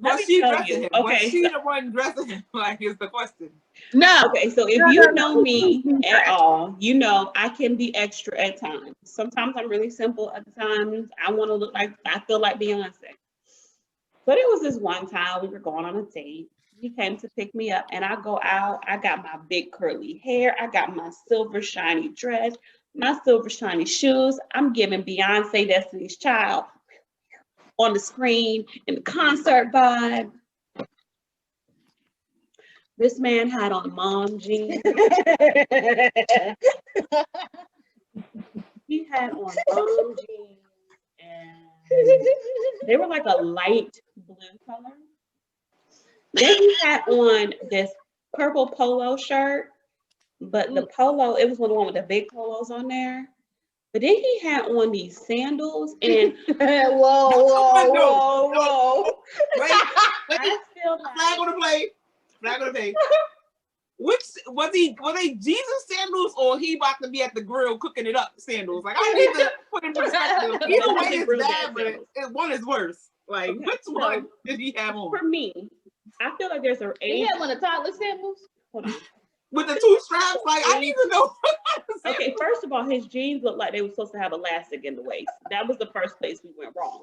Speaker 4: Was she
Speaker 3: tell
Speaker 4: dressing
Speaker 3: you,
Speaker 4: him?
Speaker 3: okay,
Speaker 4: Was she
Speaker 3: so-
Speaker 4: the one dressing him? Like, is the question.
Speaker 5: No.
Speaker 3: okay, so if
Speaker 5: No,
Speaker 3: you
Speaker 5: no,
Speaker 3: know
Speaker 5: no.
Speaker 3: me at all, you know I can be extra at times. Sometimes I'm really simple. Other times I want to look like I feel like Beyonce. But it was this one time we were going on a date. He came to pick me up, and I go out. I got my big curly hair. I got my silver shiny dress, my silver shiny shoes. I'm giving Beyonce Destiny's Child on the screen in the concert vibe. This man had on mom jeans. He had on mom jeans, and they were like a light blue color. Then he had on this purple polo shirt, but the polo, it was one of the one with the big polos on there. But then he had on these sandals, and
Speaker 2: whoa.
Speaker 4: Wait,
Speaker 3: I feel
Speaker 4: flag
Speaker 3: like
Speaker 4: on the plate. Flag on the plate. Which were they Jesus sandals or he about to be at the grill cooking it up sandals? Like I need to put in perspective. Either way is
Speaker 3: Grill
Speaker 4: bad, but
Speaker 3: sandals.
Speaker 4: one is worse. Like
Speaker 3: Okay,
Speaker 4: which
Speaker 3: so
Speaker 4: one did he have on?
Speaker 3: for me, I feel like there's an
Speaker 2: He
Speaker 3: age.
Speaker 2: had one of toddler sandals.
Speaker 3: Hold on.
Speaker 4: With the two straps? Like I need to know.
Speaker 3: Okay, first of all, his jeans looked like they were supposed to have elastic in the waist. That was the first place we went wrong.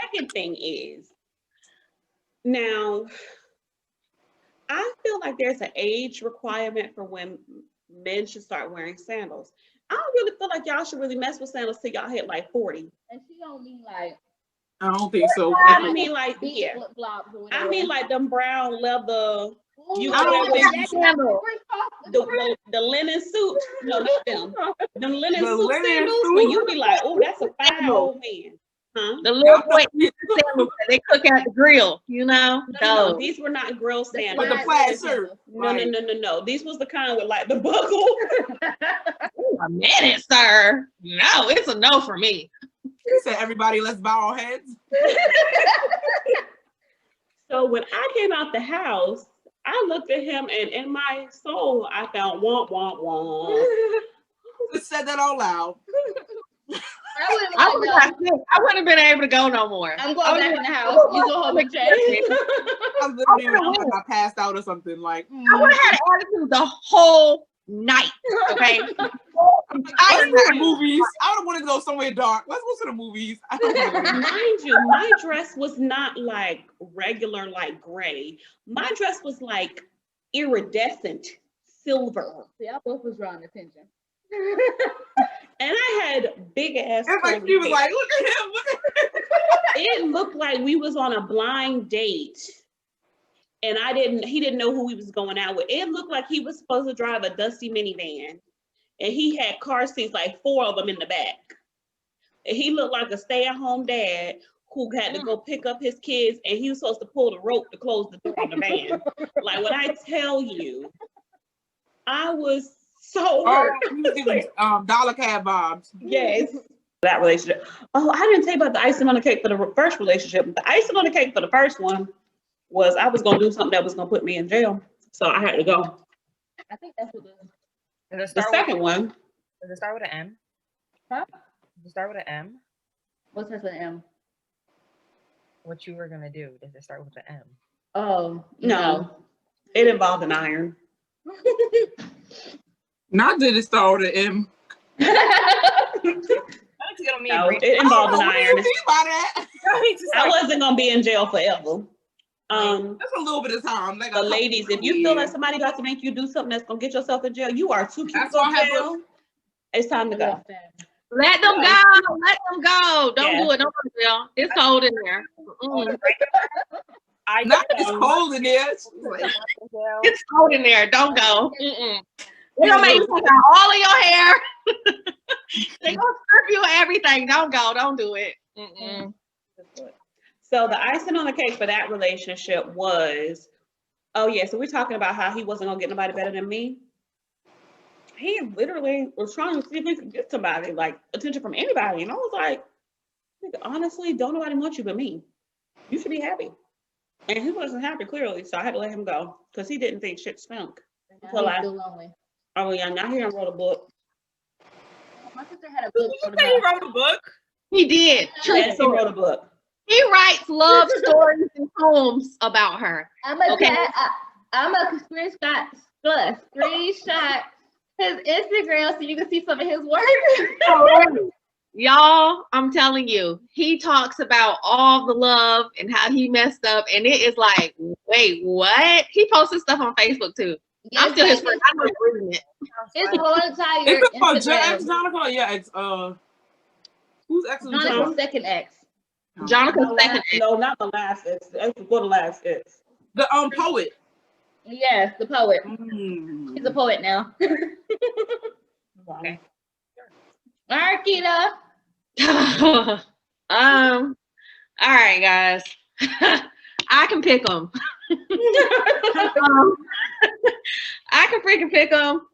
Speaker 3: Second thing is, now, I feel like there's an age requirement for when men should start wearing sandals. I don't really feel like y'all should really mess with sandals till y'all hit like 40.
Speaker 2: And she don't mean like
Speaker 4: I don't think so.
Speaker 3: I mean like,
Speaker 2: big
Speaker 3: yeah.
Speaker 2: flip flops or
Speaker 3: I
Speaker 2: whatever.
Speaker 3: mean like them brown leather, you
Speaker 4: I don't
Speaker 3: wear with
Speaker 4: think
Speaker 3: the linen suit. No, not them. Them linen
Speaker 4: The
Speaker 3: suit
Speaker 4: linen
Speaker 3: sandals
Speaker 4: suit?
Speaker 3: when you be like, oh, that's a fine old man. Huh?
Speaker 5: The little boy sandals that they cook at the grill, you know?
Speaker 3: No,
Speaker 5: Those.
Speaker 3: these were not grill sandals.
Speaker 4: With the plaid shirt.
Speaker 3: No. These was the kind with like the buckle.
Speaker 5: Ooh, a minute, sir. No, it's a no for me.
Speaker 4: He said, "Everybody, let's bow our heads."
Speaker 3: So when I came out the house, I looked at him and in my soul, I found womp, womp, womp.
Speaker 4: Just said that out loud.
Speaker 5: I wouldn't have been able to go no more.
Speaker 2: I'm going back in the house. You go home and check.
Speaker 4: I literally I passed out or something. Like
Speaker 5: I would have had an attitude the whole night. Okay.
Speaker 4: let's go to the movies. I don't want to go somewhere dark. Let's go to the movies. I don't wanna go there.
Speaker 3: Mind you, my dress was not like regular, like gray. My dress was like iridescent silver.
Speaker 2: See, I both was drawing attention.
Speaker 3: And I had big ass.
Speaker 4: It's like she was like, "Look at him! Look at him!"
Speaker 3: It looked like we was on a blind date. And he didn't know who he was going out with. It looked like he was supposed to drive a dusty minivan. And he had car seats, like 4 of them in the back. And he looked like a stay-at-home dad who had to go pick up his kids, and he was supposed to pull the rope to close the door on the van. Like when I tell you, I was so hurt.
Speaker 4: Oh, he was giving dollar cab vibes.
Speaker 3: Yes. That relationship. Oh, I didn't tell you about the icing on the cake for the first relationship. The icing on the cake for the first one was I was gonna do something that was gonna put me in jail, so I had to go.
Speaker 2: I think that's what
Speaker 3: The second one,
Speaker 6: Does it start with an M?
Speaker 2: Huh?
Speaker 6: Does it start with an M?
Speaker 2: What's this an M?
Speaker 6: what you were gonna do. Does it start with an M?
Speaker 2: Oh,
Speaker 3: No. It involved an iron.
Speaker 4: Not did it start with an M.
Speaker 6: I need to get on me
Speaker 3: No,
Speaker 6: and
Speaker 3: it involved an
Speaker 4: What do you
Speaker 3: iron.
Speaker 4: mean by that?
Speaker 3: I wasn't gonna be in jail forever.
Speaker 4: That's a little bit of time. Like
Speaker 3: But ladies, if you feel like somebody got to make you do something that's gonna get yourself in jail, you are too cute
Speaker 4: That's
Speaker 3: to go
Speaker 4: why I
Speaker 3: to jail. It's time to go.
Speaker 5: Let them go. Let them go. Don't
Speaker 3: Yeah.
Speaker 5: do it. Don't go to jail. It's cold in there. Mm-mm.
Speaker 4: not it's cold in there.
Speaker 5: It's cold in there. Don't go. Mm-mm. They're gonna make you take out all of your hair. They're gonna strip you everything. Don't go. Don't do it. Mm-mm.
Speaker 3: So the icing on the cake for that relationship was, oh yeah, so we're talking about how he wasn't gonna get nobody better than me. He literally was trying to see if he could get somebody, like attention from anybody. And I was like, honestly, don't nobody want you but me. You should be happy. And he wasn't happy, clearly, so I had to let him go because he didn't think shit stunk.
Speaker 2: Now he's still lonely.
Speaker 3: Oh yeah, now he done wrote a book.
Speaker 2: My sister had a book.
Speaker 6: He wrote a book.
Speaker 5: He did. True
Speaker 3: Yes, he
Speaker 5: story.
Speaker 3: wrote a book.
Speaker 5: He writes love stories and poems about her.
Speaker 2: I'm a
Speaker 5: Okay.
Speaker 2: screenshot his Instagram so you can see some of his work.
Speaker 5: Y'all, I'm telling you, he talks about all the love and how he messed up, and it is like, wait, what? He posted stuff on Facebook too.
Speaker 2: Yes,
Speaker 5: I'm still his friend. I'm not reading it.
Speaker 2: His whole entire
Speaker 4: Is it called
Speaker 2: Instagram.
Speaker 4: Jonica? Yeah, it's who's ex?
Speaker 2: Jonica's second ex.
Speaker 5: Jonica's second ex.
Speaker 3: No, not the last. It's before the last. It's
Speaker 4: The poet.
Speaker 2: Yes, the poet.
Speaker 4: Mm.
Speaker 2: He's a poet now.
Speaker 3: okay.
Speaker 2: All right, Keita.
Speaker 5: All right, guys. I can pick them. I can freaking pick them.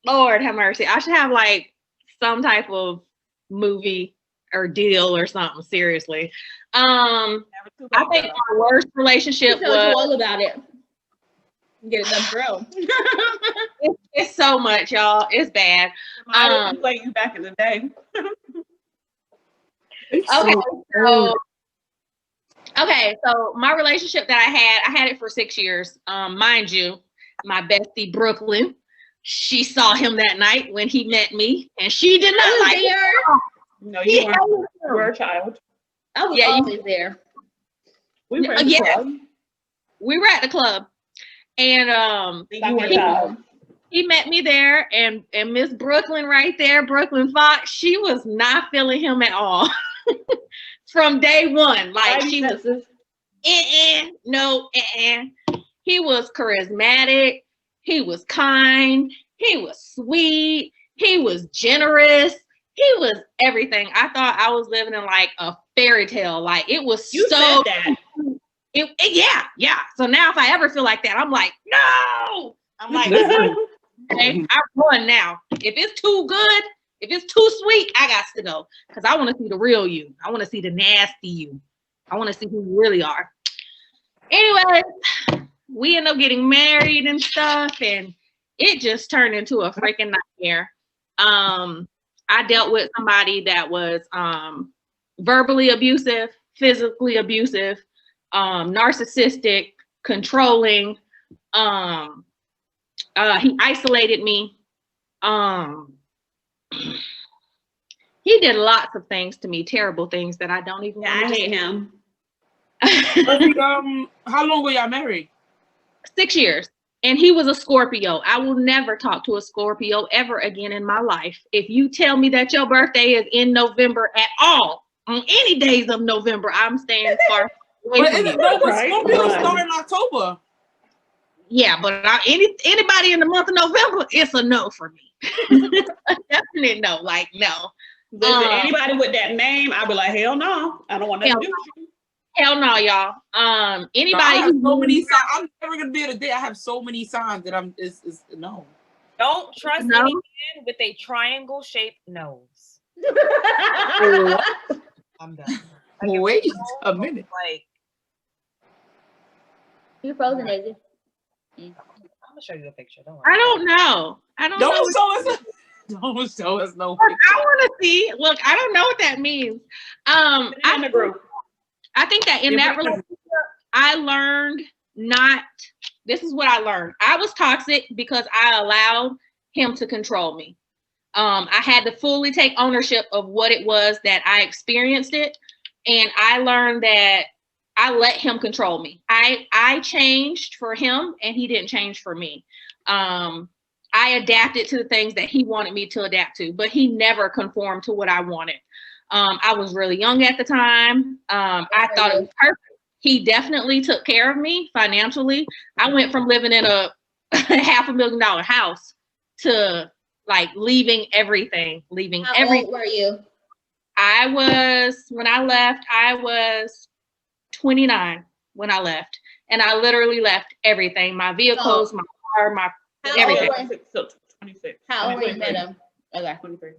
Speaker 5: Lord have mercy. I should have like some type of movie or deal or something. Seriously. I think our worst relationship
Speaker 2: Tell you
Speaker 5: was.
Speaker 2: all about it. Get it done, bro.
Speaker 5: It's so much, y'all. It's bad.
Speaker 3: I played you back in the day.
Speaker 5: Okay, so my relationship that I had it for 6 years. Mind you, my bestie Brooklyn, she saw him that night when he met me, and she did not like him.
Speaker 3: No, you weren't. You were a child.
Speaker 2: I was always there.
Speaker 3: We were in the club.
Speaker 5: We were at the club, and he met me there, and Miss Brooklyn right there, Brooklyn Fox, she was not feeling him at all. From day one, like she was, no. He was charismatic, he was kind, he was sweet, he was generous, he was everything. I thought I was living in like a fairy tale. Like it was
Speaker 3: you
Speaker 5: so.
Speaker 3: Said that.
Speaker 5: Yeah. So now if I ever feel like that, I'm like, no. I'm like, okay, I run now. If it's too good. If it's too sweet, I got to go because I want to see the real you. I want to see the nasty you. I want to see who you really are. Anyway, we end up getting married and stuff, and it just turned into a freaking nightmare. I dealt with somebody that was verbally abusive, physically abusive, narcissistic, controlling. He isolated me. He did lots of things to me, terrible things that I don't even.
Speaker 3: Yeah, I hate him.
Speaker 4: How long were y'all married?
Speaker 5: 6 years, and he was a Scorpio. I will never talk to a Scorpio ever again in my life. If you tell me that your birthday is in November at all, on any days of November, I'm staying far away from you.
Speaker 4: Scorpio start in October.
Speaker 5: Yeah, but anybody in the month of November, it's a no for me. Definite no, like no.
Speaker 3: Anybody with that name, I'd be like, hell no, I don't want nothing to do with you.
Speaker 5: Hell no, y'all. Anybody
Speaker 4: I have so many signs. I'm never gonna be able to date. I have so many signs that it's no.
Speaker 6: Don't trust any man with a triangle shaped nose. I'm done.
Speaker 4: Wait a minute.
Speaker 6: Like
Speaker 2: You frozen, Izzy.
Speaker 6: I'm gonna show you a picture. Don't worry.
Speaker 5: I don't know.
Speaker 4: Don't show us no
Speaker 5: Look,
Speaker 4: picture.
Speaker 5: I want to see. Look, I don't know what that means.
Speaker 3: In the group.
Speaker 5: I think that in that relationship, I learned not, this is what I learned. I was toxic because I allowed him to control me. I had to fully take ownership of what it was that I experienced it. And I learned that I let him control me. I changed for him and he didn't change for me. I adapted to the things that he wanted me to adapt to, but he never conformed to what I wanted. I was really young at the time. I thought it was perfect. He definitely took care of me financially. I went from living in a $500,000 house to like leaving everything,
Speaker 2: How old were you?
Speaker 5: When I left, I was 29 when I left. And I literally left everything, my vehicles, my car, my everything.
Speaker 3: 26.
Speaker 2: How old were you met him? Okay.
Speaker 3: 23.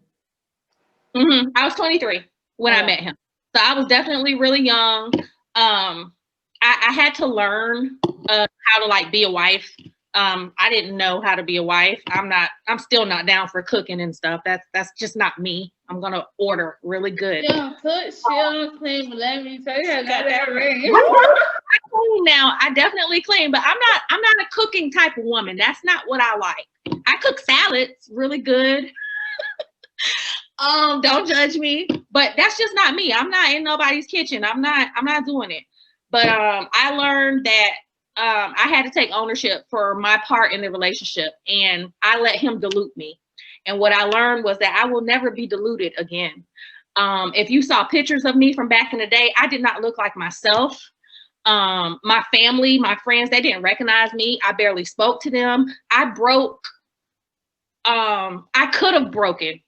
Speaker 5: I was 23 when I met him. So I was definitely really young. I had to learn how to like be a wife. I didn't know how to be a wife. I'm still not down for cooking and stuff. That's just not me. I'm gonna order really good.
Speaker 2: She don't cook, she don't clean, but let me tell you, I got that ring.
Speaker 5: I clean now. I definitely clean, but I'm not a cooking type of woman. That's not what I like. I cook salads really good. Don't judge me, but that's just not me. I'm not in nobody's kitchen. I'm not doing it. But I learned that I had to take ownership for my part in the relationship, and I let him dilute me. And what I learned was that I will never be diluted again. If you saw pictures of me from back in the day, I did not look like myself. My family, my friends, they didn't recognize me. I barely spoke to them. I could have broken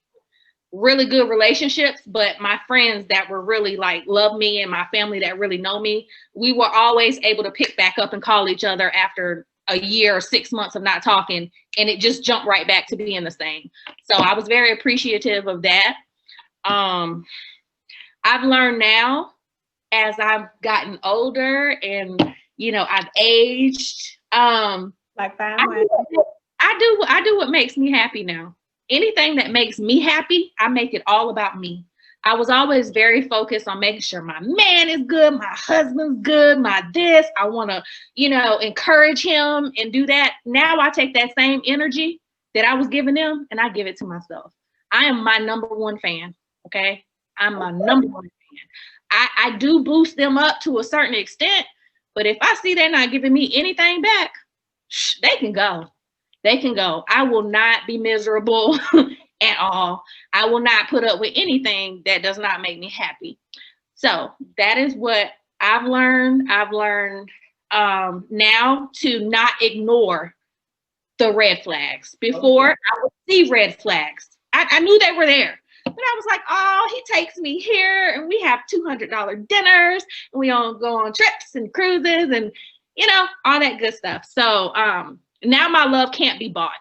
Speaker 5: really good relationships, but my friends that were really like love me and my family that really know me, we were always able to pick back up and call each other after a year or 6 months of not talking, and it just jumped right back to being the same. So I was very appreciative of that. I've learned now as I've gotten older and I've aged. I do what makes me happy now. Anything that makes me happy, I make it all about me. I was always very focused on making sure my man is good, my husband's good, my this. I want to, encourage him and do that. Now I take that same energy that I was giving him and I give it to myself. I am my number one fan. Okay. I'm my number one fan. I do boost them up to a certain extent, but if I see they're not giving me anything back, they can go. They can go. I will not be miserable at all. I will not put up with anything that does not make me happy. So that is what I've learned. I've learned now to not ignore the red flags. Before, I would see red flags. I knew they were there. But I was like, oh, he takes me here and we have $200 dinners and we all go on trips and cruises and, all that good stuff. So, now my love can't be bought.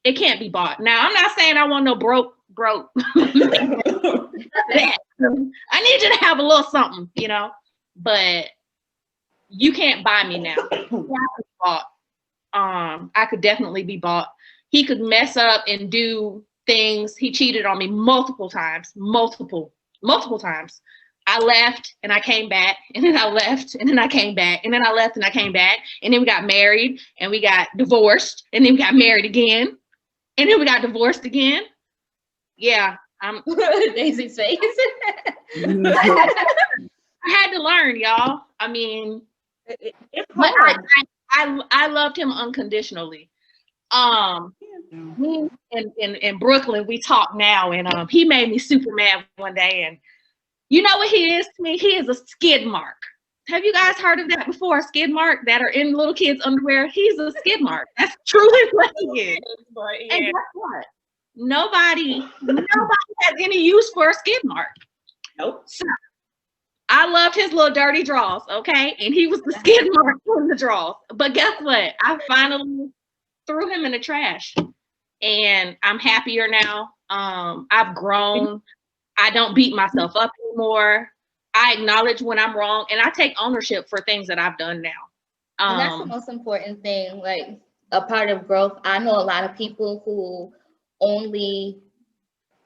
Speaker 5: It can't be bought. Now, I'm not saying I want no broke. I need you to have a little something, but you can't buy me now. I could definitely be bought. He could mess up and do things. He cheated on me multiple times. I left and I came back, and then I left and then I came back, and then I left and I came back, and then we got married and we got divorced, and then we got married again, and then we got divorced again. Yeah, I'm
Speaker 2: Daisy's face.
Speaker 5: I had to learn, y'all. I mean, but I loved him unconditionally. We in Brooklyn, we talk now, and he made me super mad one day, and you know what he is to me? He is a skid mark. Have you guys heard of that before? A skid mark that are in little kids' underwear? He's a skid mark. That's truly what he is. And guess what? Nobody has any use for a skid mark.
Speaker 3: Nope.
Speaker 5: So, I loved his little dirty draws, okay? And he was the skid mark in the draws. But guess what? I finally threw him in the trash. And I'm happier now. I've grown. I don't beat myself up anymore. I acknowledge when I'm wrong, and I take ownership for things that I've done now.
Speaker 2: And that's the most important thing, like a part of growth. I know a lot of people who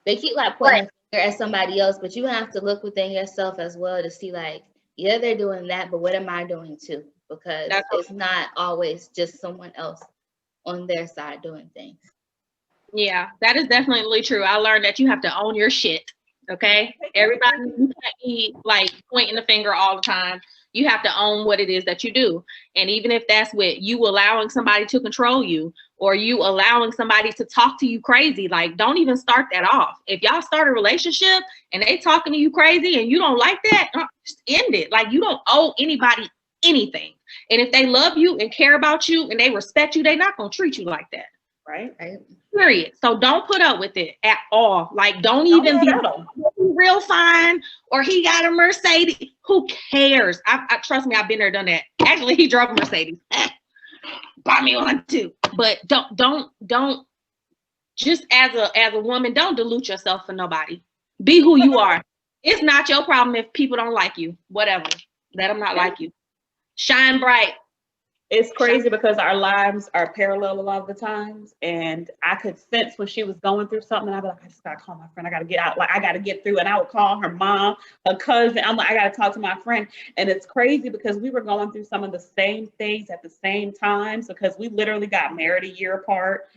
Speaker 2: they keep like pointing a finger at somebody else, but you have to look within yourself as well to see like, yeah, they're doing that, but what am I doing too? Because it's not always just someone else on their side doing things.
Speaker 5: Yeah, that is definitely true. I learned that you have to own your shit. Okay, everybody, you can't be like pointing the finger all the time. You have to own what it is that you do, and even if that's with you allowing somebody to control you, or you allowing somebody to talk to you crazy, like don't even start that off. If y'all start a relationship and they talking to you crazy and you don't like that, just end it. Like you don't owe anybody anything, and if they love you and care about you and they respect you, they're not gonna treat you like that.
Speaker 3: Right.
Speaker 5: Period. So don't put up with it at all. Like don't even be real fine, or he got a Mercedes. Who cares? I trust me, I've been there, done that. Actually, he drove a Mercedes. Buy me one too. But don't just as a woman, don't dilute yourself for nobody. Be who you are. It's not your problem if people don't like you. Whatever. Let them not like you. Shine bright.
Speaker 3: It's crazy because our lives are parallel a lot of the times. And I could sense when she was going through something. I'd be like, I just got to call my friend. I got to get out. Like, I got to get through. And I would call her mom, her cousin. I'm like, I got to talk to my friend. And it's crazy because we were going through some of the same things at the same times because we literally got married a year apart.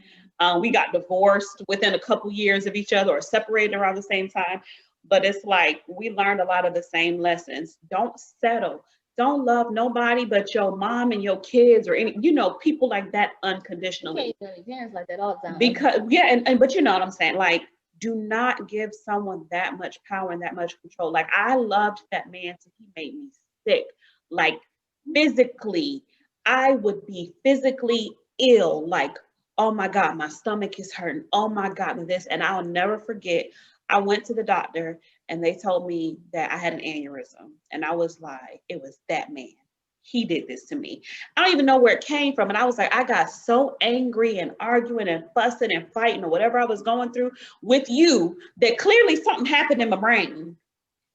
Speaker 3: We got divorced within a couple years of each other or separated around the same time. But it's like we learned a lot of the same lessons. Don't settle. Don't love nobody but your mom and your kids or any, people like that unconditionally.
Speaker 2: Parents like that all the time.
Speaker 3: Because but you know what I'm saying? Like, do not give someone that much power and that much control. Like I loved that man till he made me sick. Like physically, I would be physically ill. Like, oh my God, my stomach is hurting. Oh my God, this. And I'll never forget. I went to the doctor and they told me that I had an aneurysm. And I was like, it was that man. He did this to me. I don't even know where it came from. And I was like, I got so angry and arguing and fussing and fighting or whatever I was going through with you that clearly something happened in my brain.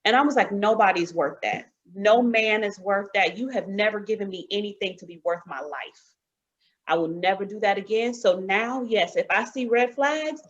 Speaker 3: And I was like, nobody's worth that. No man is worth that. You have never given me anything to be worth my life. I will never do that again. So now, yes, if I see red flags,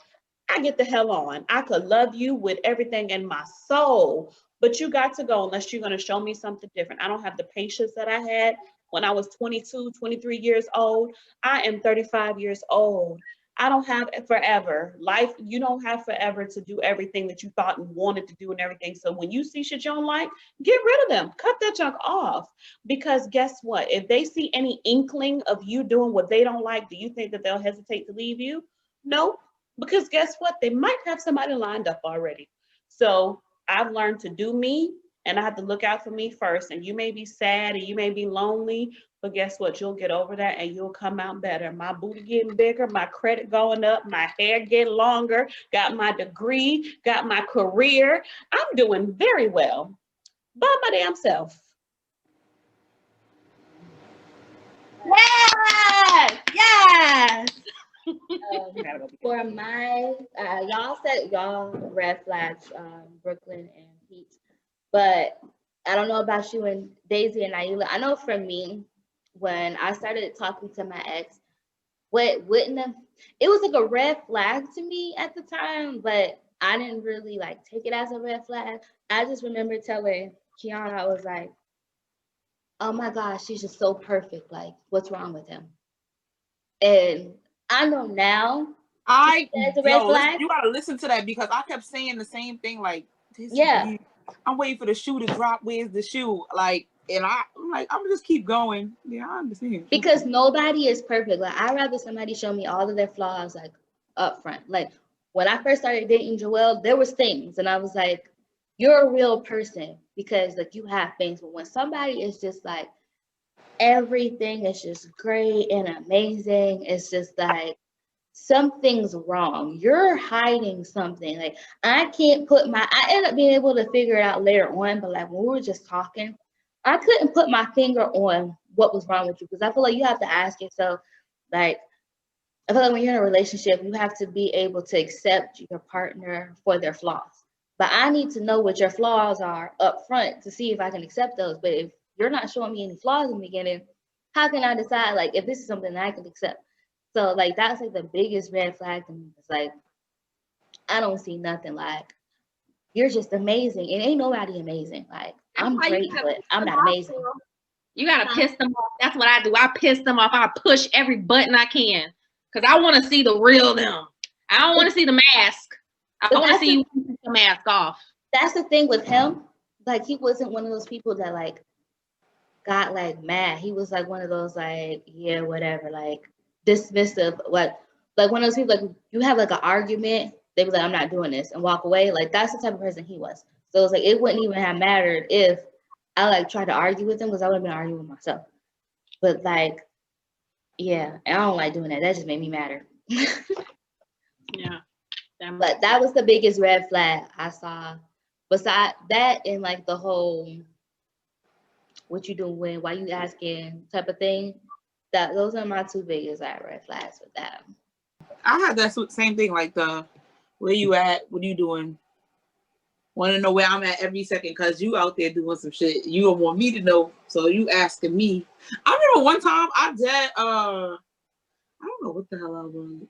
Speaker 3: I get the hell on. I could love you with everything in my soul, but you got to go unless you're going to show me something different. I don't have the patience that I had when I was 22, 23 years old. I am 35 years old. I don't have forever. Life, you don't have forever to do everything that you thought and wanted to do and everything. So when you see shit you don't like, get rid of them. Cut that junk off. Because guess what? If they see any inkling of you doing what they don't like, do you think that they'll hesitate to leave you? No. Because guess what? They might have somebody lined up already. So I've learned to do me and I have to look out for me first. And you may be sad and you may be lonely, but guess what? You'll get over that and you'll come out better. My booty getting bigger, my credit going up, my hair getting longer, got my degree, got my career. I'm doing very well by my damn self.
Speaker 5: Yes, yes.
Speaker 2: For my, y'all said y'all red flags, Brooklyn and Peach, but I don't know about you and Daisy and Naila. I know for me, when I started talking to my ex, it was like a red flag to me at the time, but I didn't really like take it as a red flag. I just remember telling Kiana, I was like, oh my gosh, she's just so perfect. Like, what's wrong with him? And I know now.
Speaker 4: You gotta listen to that because I kept saying the same thing. Like, I'm waiting for the shoe to drop. Where's the shoe? Like, and I'm like, I'm gonna just keep going. Yeah, I understand.
Speaker 2: Because nobody is perfect. Like, I'd rather somebody show me all of their flaws, like up front. Like when I first started dating Joelle, there was things, and I was like, you're a real person because like you have things. But when somebody is just like everything is just great and amazing, it's just like something's wrong. You're hiding something. Like I ended up being able to figure it out later on, but like when we were just talking, I couldn't put my finger on what was wrong with you because I feel like you have to ask yourself, like, I feel like when you're in a relationship, you have to be able to accept your partner for their flaws. But I need to know what your flaws are up front to see if I can accept those. But if you're not showing me any flaws in the beginning, how can I decide like if this is something that I can accept? So like that's like the biggest red flag to me. It's like I don't see nothing. Like you're just amazing, and ain't nobody amazing. Like I'm
Speaker 5: That's why you
Speaker 2: great,
Speaker 5: gotta
Speaker 2: but
Speaker 5: piss
Speaker 2: I'm
Speaker 5: them
Speaker 2: not
Speaker 5: off,
Speaker 2: amazing.
Speaker 5: girl. You gotta piss them off. That's what I do. I piss them off. I push every button I can because I want to see the real them. I don't want to see the mask. I
Speaker 2: But
Speaker 5: want to
Speaker 2: that's
Speaker 5: see you take the mask off.
Speaker 2: That's the thing with him. Like he wasn't one of those people that like got like mad. He was like one of those like, yeah, whatever, like dismissive, like one of those people like you have like an argument, they be like, I'm not doing this and walk away. Like that's the type of person he was. So it's like it wouldn't even have mattered if I like tried to argue with him because I would have been arguing with myself. But like, yeah, I don't like doing that. That just made me madder.
Speaker 5: Yeah.
Speaker 2: But that was the biggest red flag I saw. Besides that, and like the whole "what you doing, why you asking" type of thing. That those are my two biggest red flags with that.
Speaker 4: I had that same thing, like the where you at, what are you doing? Want to know where I'm at every second because you out there doing some shit. You don't want me to know, so you asking me. I remember one time I did I don't know what the hell I was.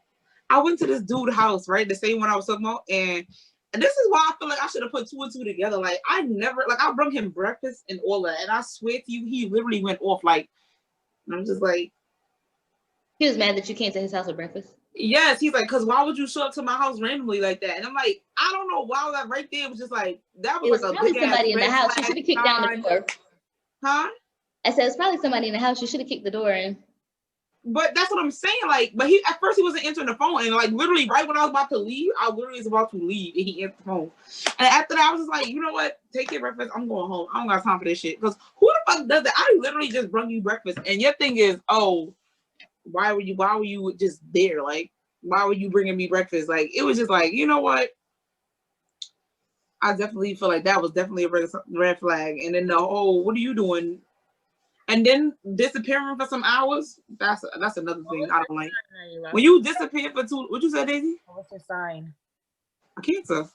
Speaker 4: I went to this dude's house, right? The same one I was talking about, and this is why I feel like I should have put two and two together. Like I never, like I brought him breakfast and all that, and I swear to you, he literally went off like, and I'm just like,
Speaker 2: He was mad that you came to his house for breakfast.
Speaker 4: yes, he's like, because why would you show up to my house randomly like that? And I'm like, I don't know why that right there was just like, that
Speaker 2: It
Speaker 4: was
Speaker 2: was
Speaker 4: like a
Speaker 2: probably
Speaker 4: big
Speaker 2: somebody
Speaker 4: ass
Speaker 2: in the
Speaker 4: red
Speaker 2: house. You
Speaker 4: flag
Speaker 2: should have kicked down the
Speaker 4: sign.
Speaker 2: door.
Speaker 4: Huh?
Speaker 2: I said it's probably somebody in the house. You should have kicked the door in.
Speaker 4: But that's what I'm saying. Like, but he at first he wasn't answering the phone, and like literally right when I was about to leave, I literally was about to leave, and he answered the phone. And after that, I was just like, you know what? Take your breakfast. I'm going home. I don't got time for this shit. Because who the fuck does that? I literally just brought you breakfast, and your thing is, oh, why were you just there? Like, why were you bringing me breakfast? Like, it was just like, you know what? I definitely feel like that was definitely a red flag. And then the whole, what are you doing? And then disappearing for some hours, that's another thing I don't like. When you disappear for two, what you said, Daisy?
Speaker 6: What's your sign?
Speaker 4: A Cancer.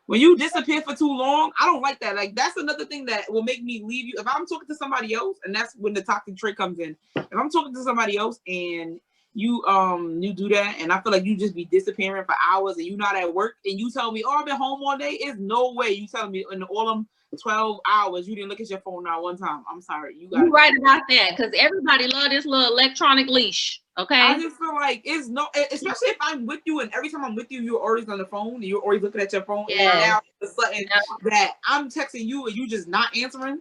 Speaker 4: When you disappear for too long, I don't like that. Like that's another thing that will make me leave you. If I'm talking to somebody else, and that's when the toxic trait comes in. If I'm talking to somebody else and you do that, and I feel like you just be disappearing for hours and you not at work, and you tell me, oh, I've been home all day. It's no way you telling me in all them 12 hours you didn't look at your phone not one time. I'm sorry.
Speaker 5: You're right about that because everybody love this little electronic leash. Okay.
Speaker 4: I just feel like it's no, especially if I'm with you and every time I'm with you, you're always on the phone and you're always looking at your phone.
Speaker 2: Yeah.
Speaker 4: And now it's something that I'm texting you and you just not answering,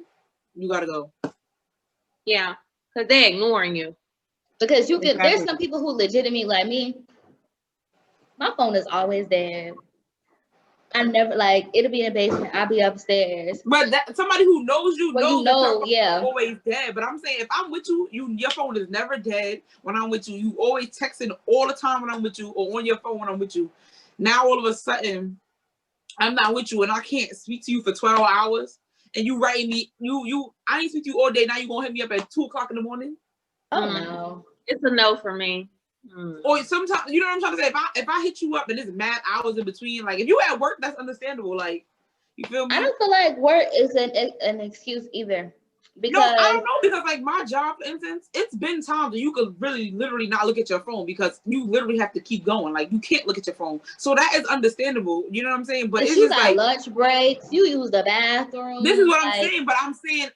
Speaker 4: you gotta go.
Speaker 5: Yeah, because they're ignoring you.
Speaker 2: Because you can, there's some people who legitimately like me. My phone is always there. I never like it'll be in the basement. I'll be upstairs.
Speaker 4: But that somebody who knows you
Speaker 2: Well,
Speaker 4: knows that your phone
Speaker 2: yeah,
Speaker 4: is always dead. But I'm saying if I'm with you, your phone is never dead when I'm with you. You always texting all the time when I'm with you, or on your phone when I'm with you. Now all of a sudden, I'm not with you and I can't speak to you for 12 hours. And you writing me, I ain't speak to you all day. Now you gonna hit me up at 2:00 in the morning?
Speaker 2: Oh no,
Speaker 5: it's a no for me.
Speaker 4: Or sometimes, you know what I'm trying to say? If I hit you up and it's mad hours in between, like if you at work, that's understandable. Like, you feel me?
Speaker 2: I don't feel like work is an excuse either. Because
Speaker 4: no, I don't know, because like my job, for instance, it's been times that you could really literally not look at your phone because you literally have to keep going. Like you can't look at your phone. So that is understandable. You know what I'm saying? But it's
Speaker 2: you
Speaker 4: just
Speaker 2: got
Speaker 4: like
Speaker 2: lunch breaks, you use the bathroom.
Speaker 4: This is what I'm saying, but I'm saying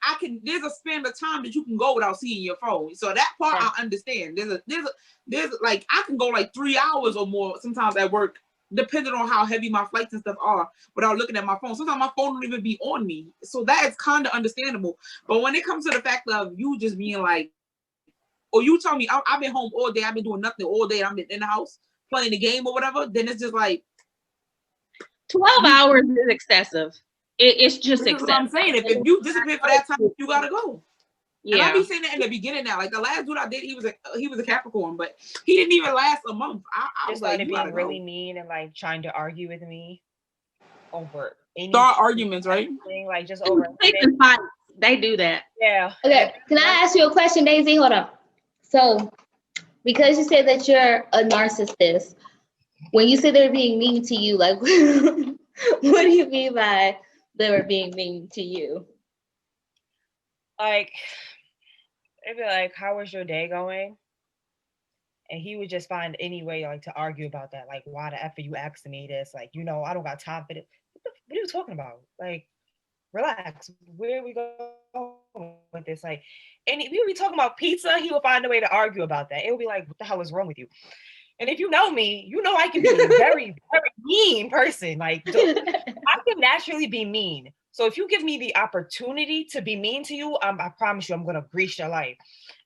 Speaker 4: there's a span of time that you can go without seeing your phone. So that part I understand. There's like I can go like 3 hours or more sometimes at work, depending on how heavy my flights and stuff are, without looking at my phone. Sometimes my phone don't even be on me. So that is kind of understandable. But when it comes to the fact of you just being like, or you tell me I've been home all day, I've been doing nothing all day, I'm in the house playing the game or whatever, then it's just like
Speaker 5: 12 hours is excessive. It's just excessive.
Speaker 4: What I'm saying. If you disappear for that time, you gotta go.
Speaker 5: Yeah.
Speaker 4: And I be saying that in the beginning now. Like the last dude I did, he was a Capricorn, but he didn't even last a month. I was like, you
Speaker 6: being really
Speaker 4: go.
Speaker 6: mean and like trying to argue with me over any
Speaker 4: arguments, right?
Speaker 6: Like just over
Speaker 5: fights. They do that.
Speaker 6: Yeah.
Speaker 2: Okay. Can I ask you a question, Daisy? Hold on. So, because you said that you're a narcissist, when you say they're being mean to you, like, what do you mean by they were being mean to you?
Speaker 6: Like, it'd be like, how was your day going? And he would just find any way like to argue about that. Like, why the F are you asking me this? Like, I don't got time for this. What are you talking about? Like, relax. Where are we going with this? Like, and we would be talking about pizza. He would find a way to argue about that. It would be like, what the hell is wrong with you? And if you know me, you know I can be a very, very mean person. Like, I can naturally be mean. So if you give me the opportunity to be mean to you, I promise you, I'm gonna grease your life.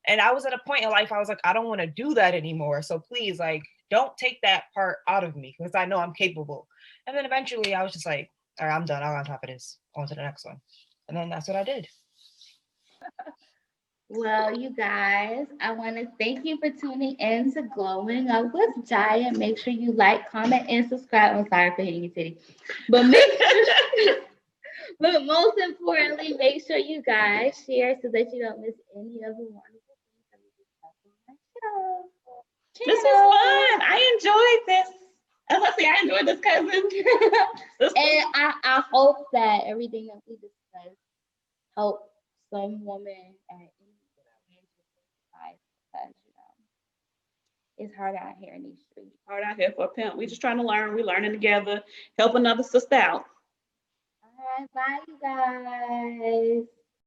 Speaker 6: And I was at a point in life, I was like, I don't want to do that anymore. So please, like, don't take that part out of me because I know I'm capable. And then eventually, I was just like, all right, I'm done. I'm on top of this. On to the next one. And then that's what I did.
Speaker 2: Well, you guys, I want to thank you for tuning in to Glowing Up with Jaya. Make sure you like, comment, and subscribe. I'm sorry for hitting your titty. But but most importantly, make sure you guys share so that you don't miss any of the wonderful things that we discuss on our show.
Speaker 3: This was fun. I enjoyed this. I was gonna say I enjoyed this, cousin.
Speaker 2: And I hope that everything that we discussed help some woman at any stage of their life because it's hard out here in these streets.
Speaker 3: Hard out here for a pimp. We just trying to learn. We learning together. Help another sister out.
Speaker 2: All right, bye you guys.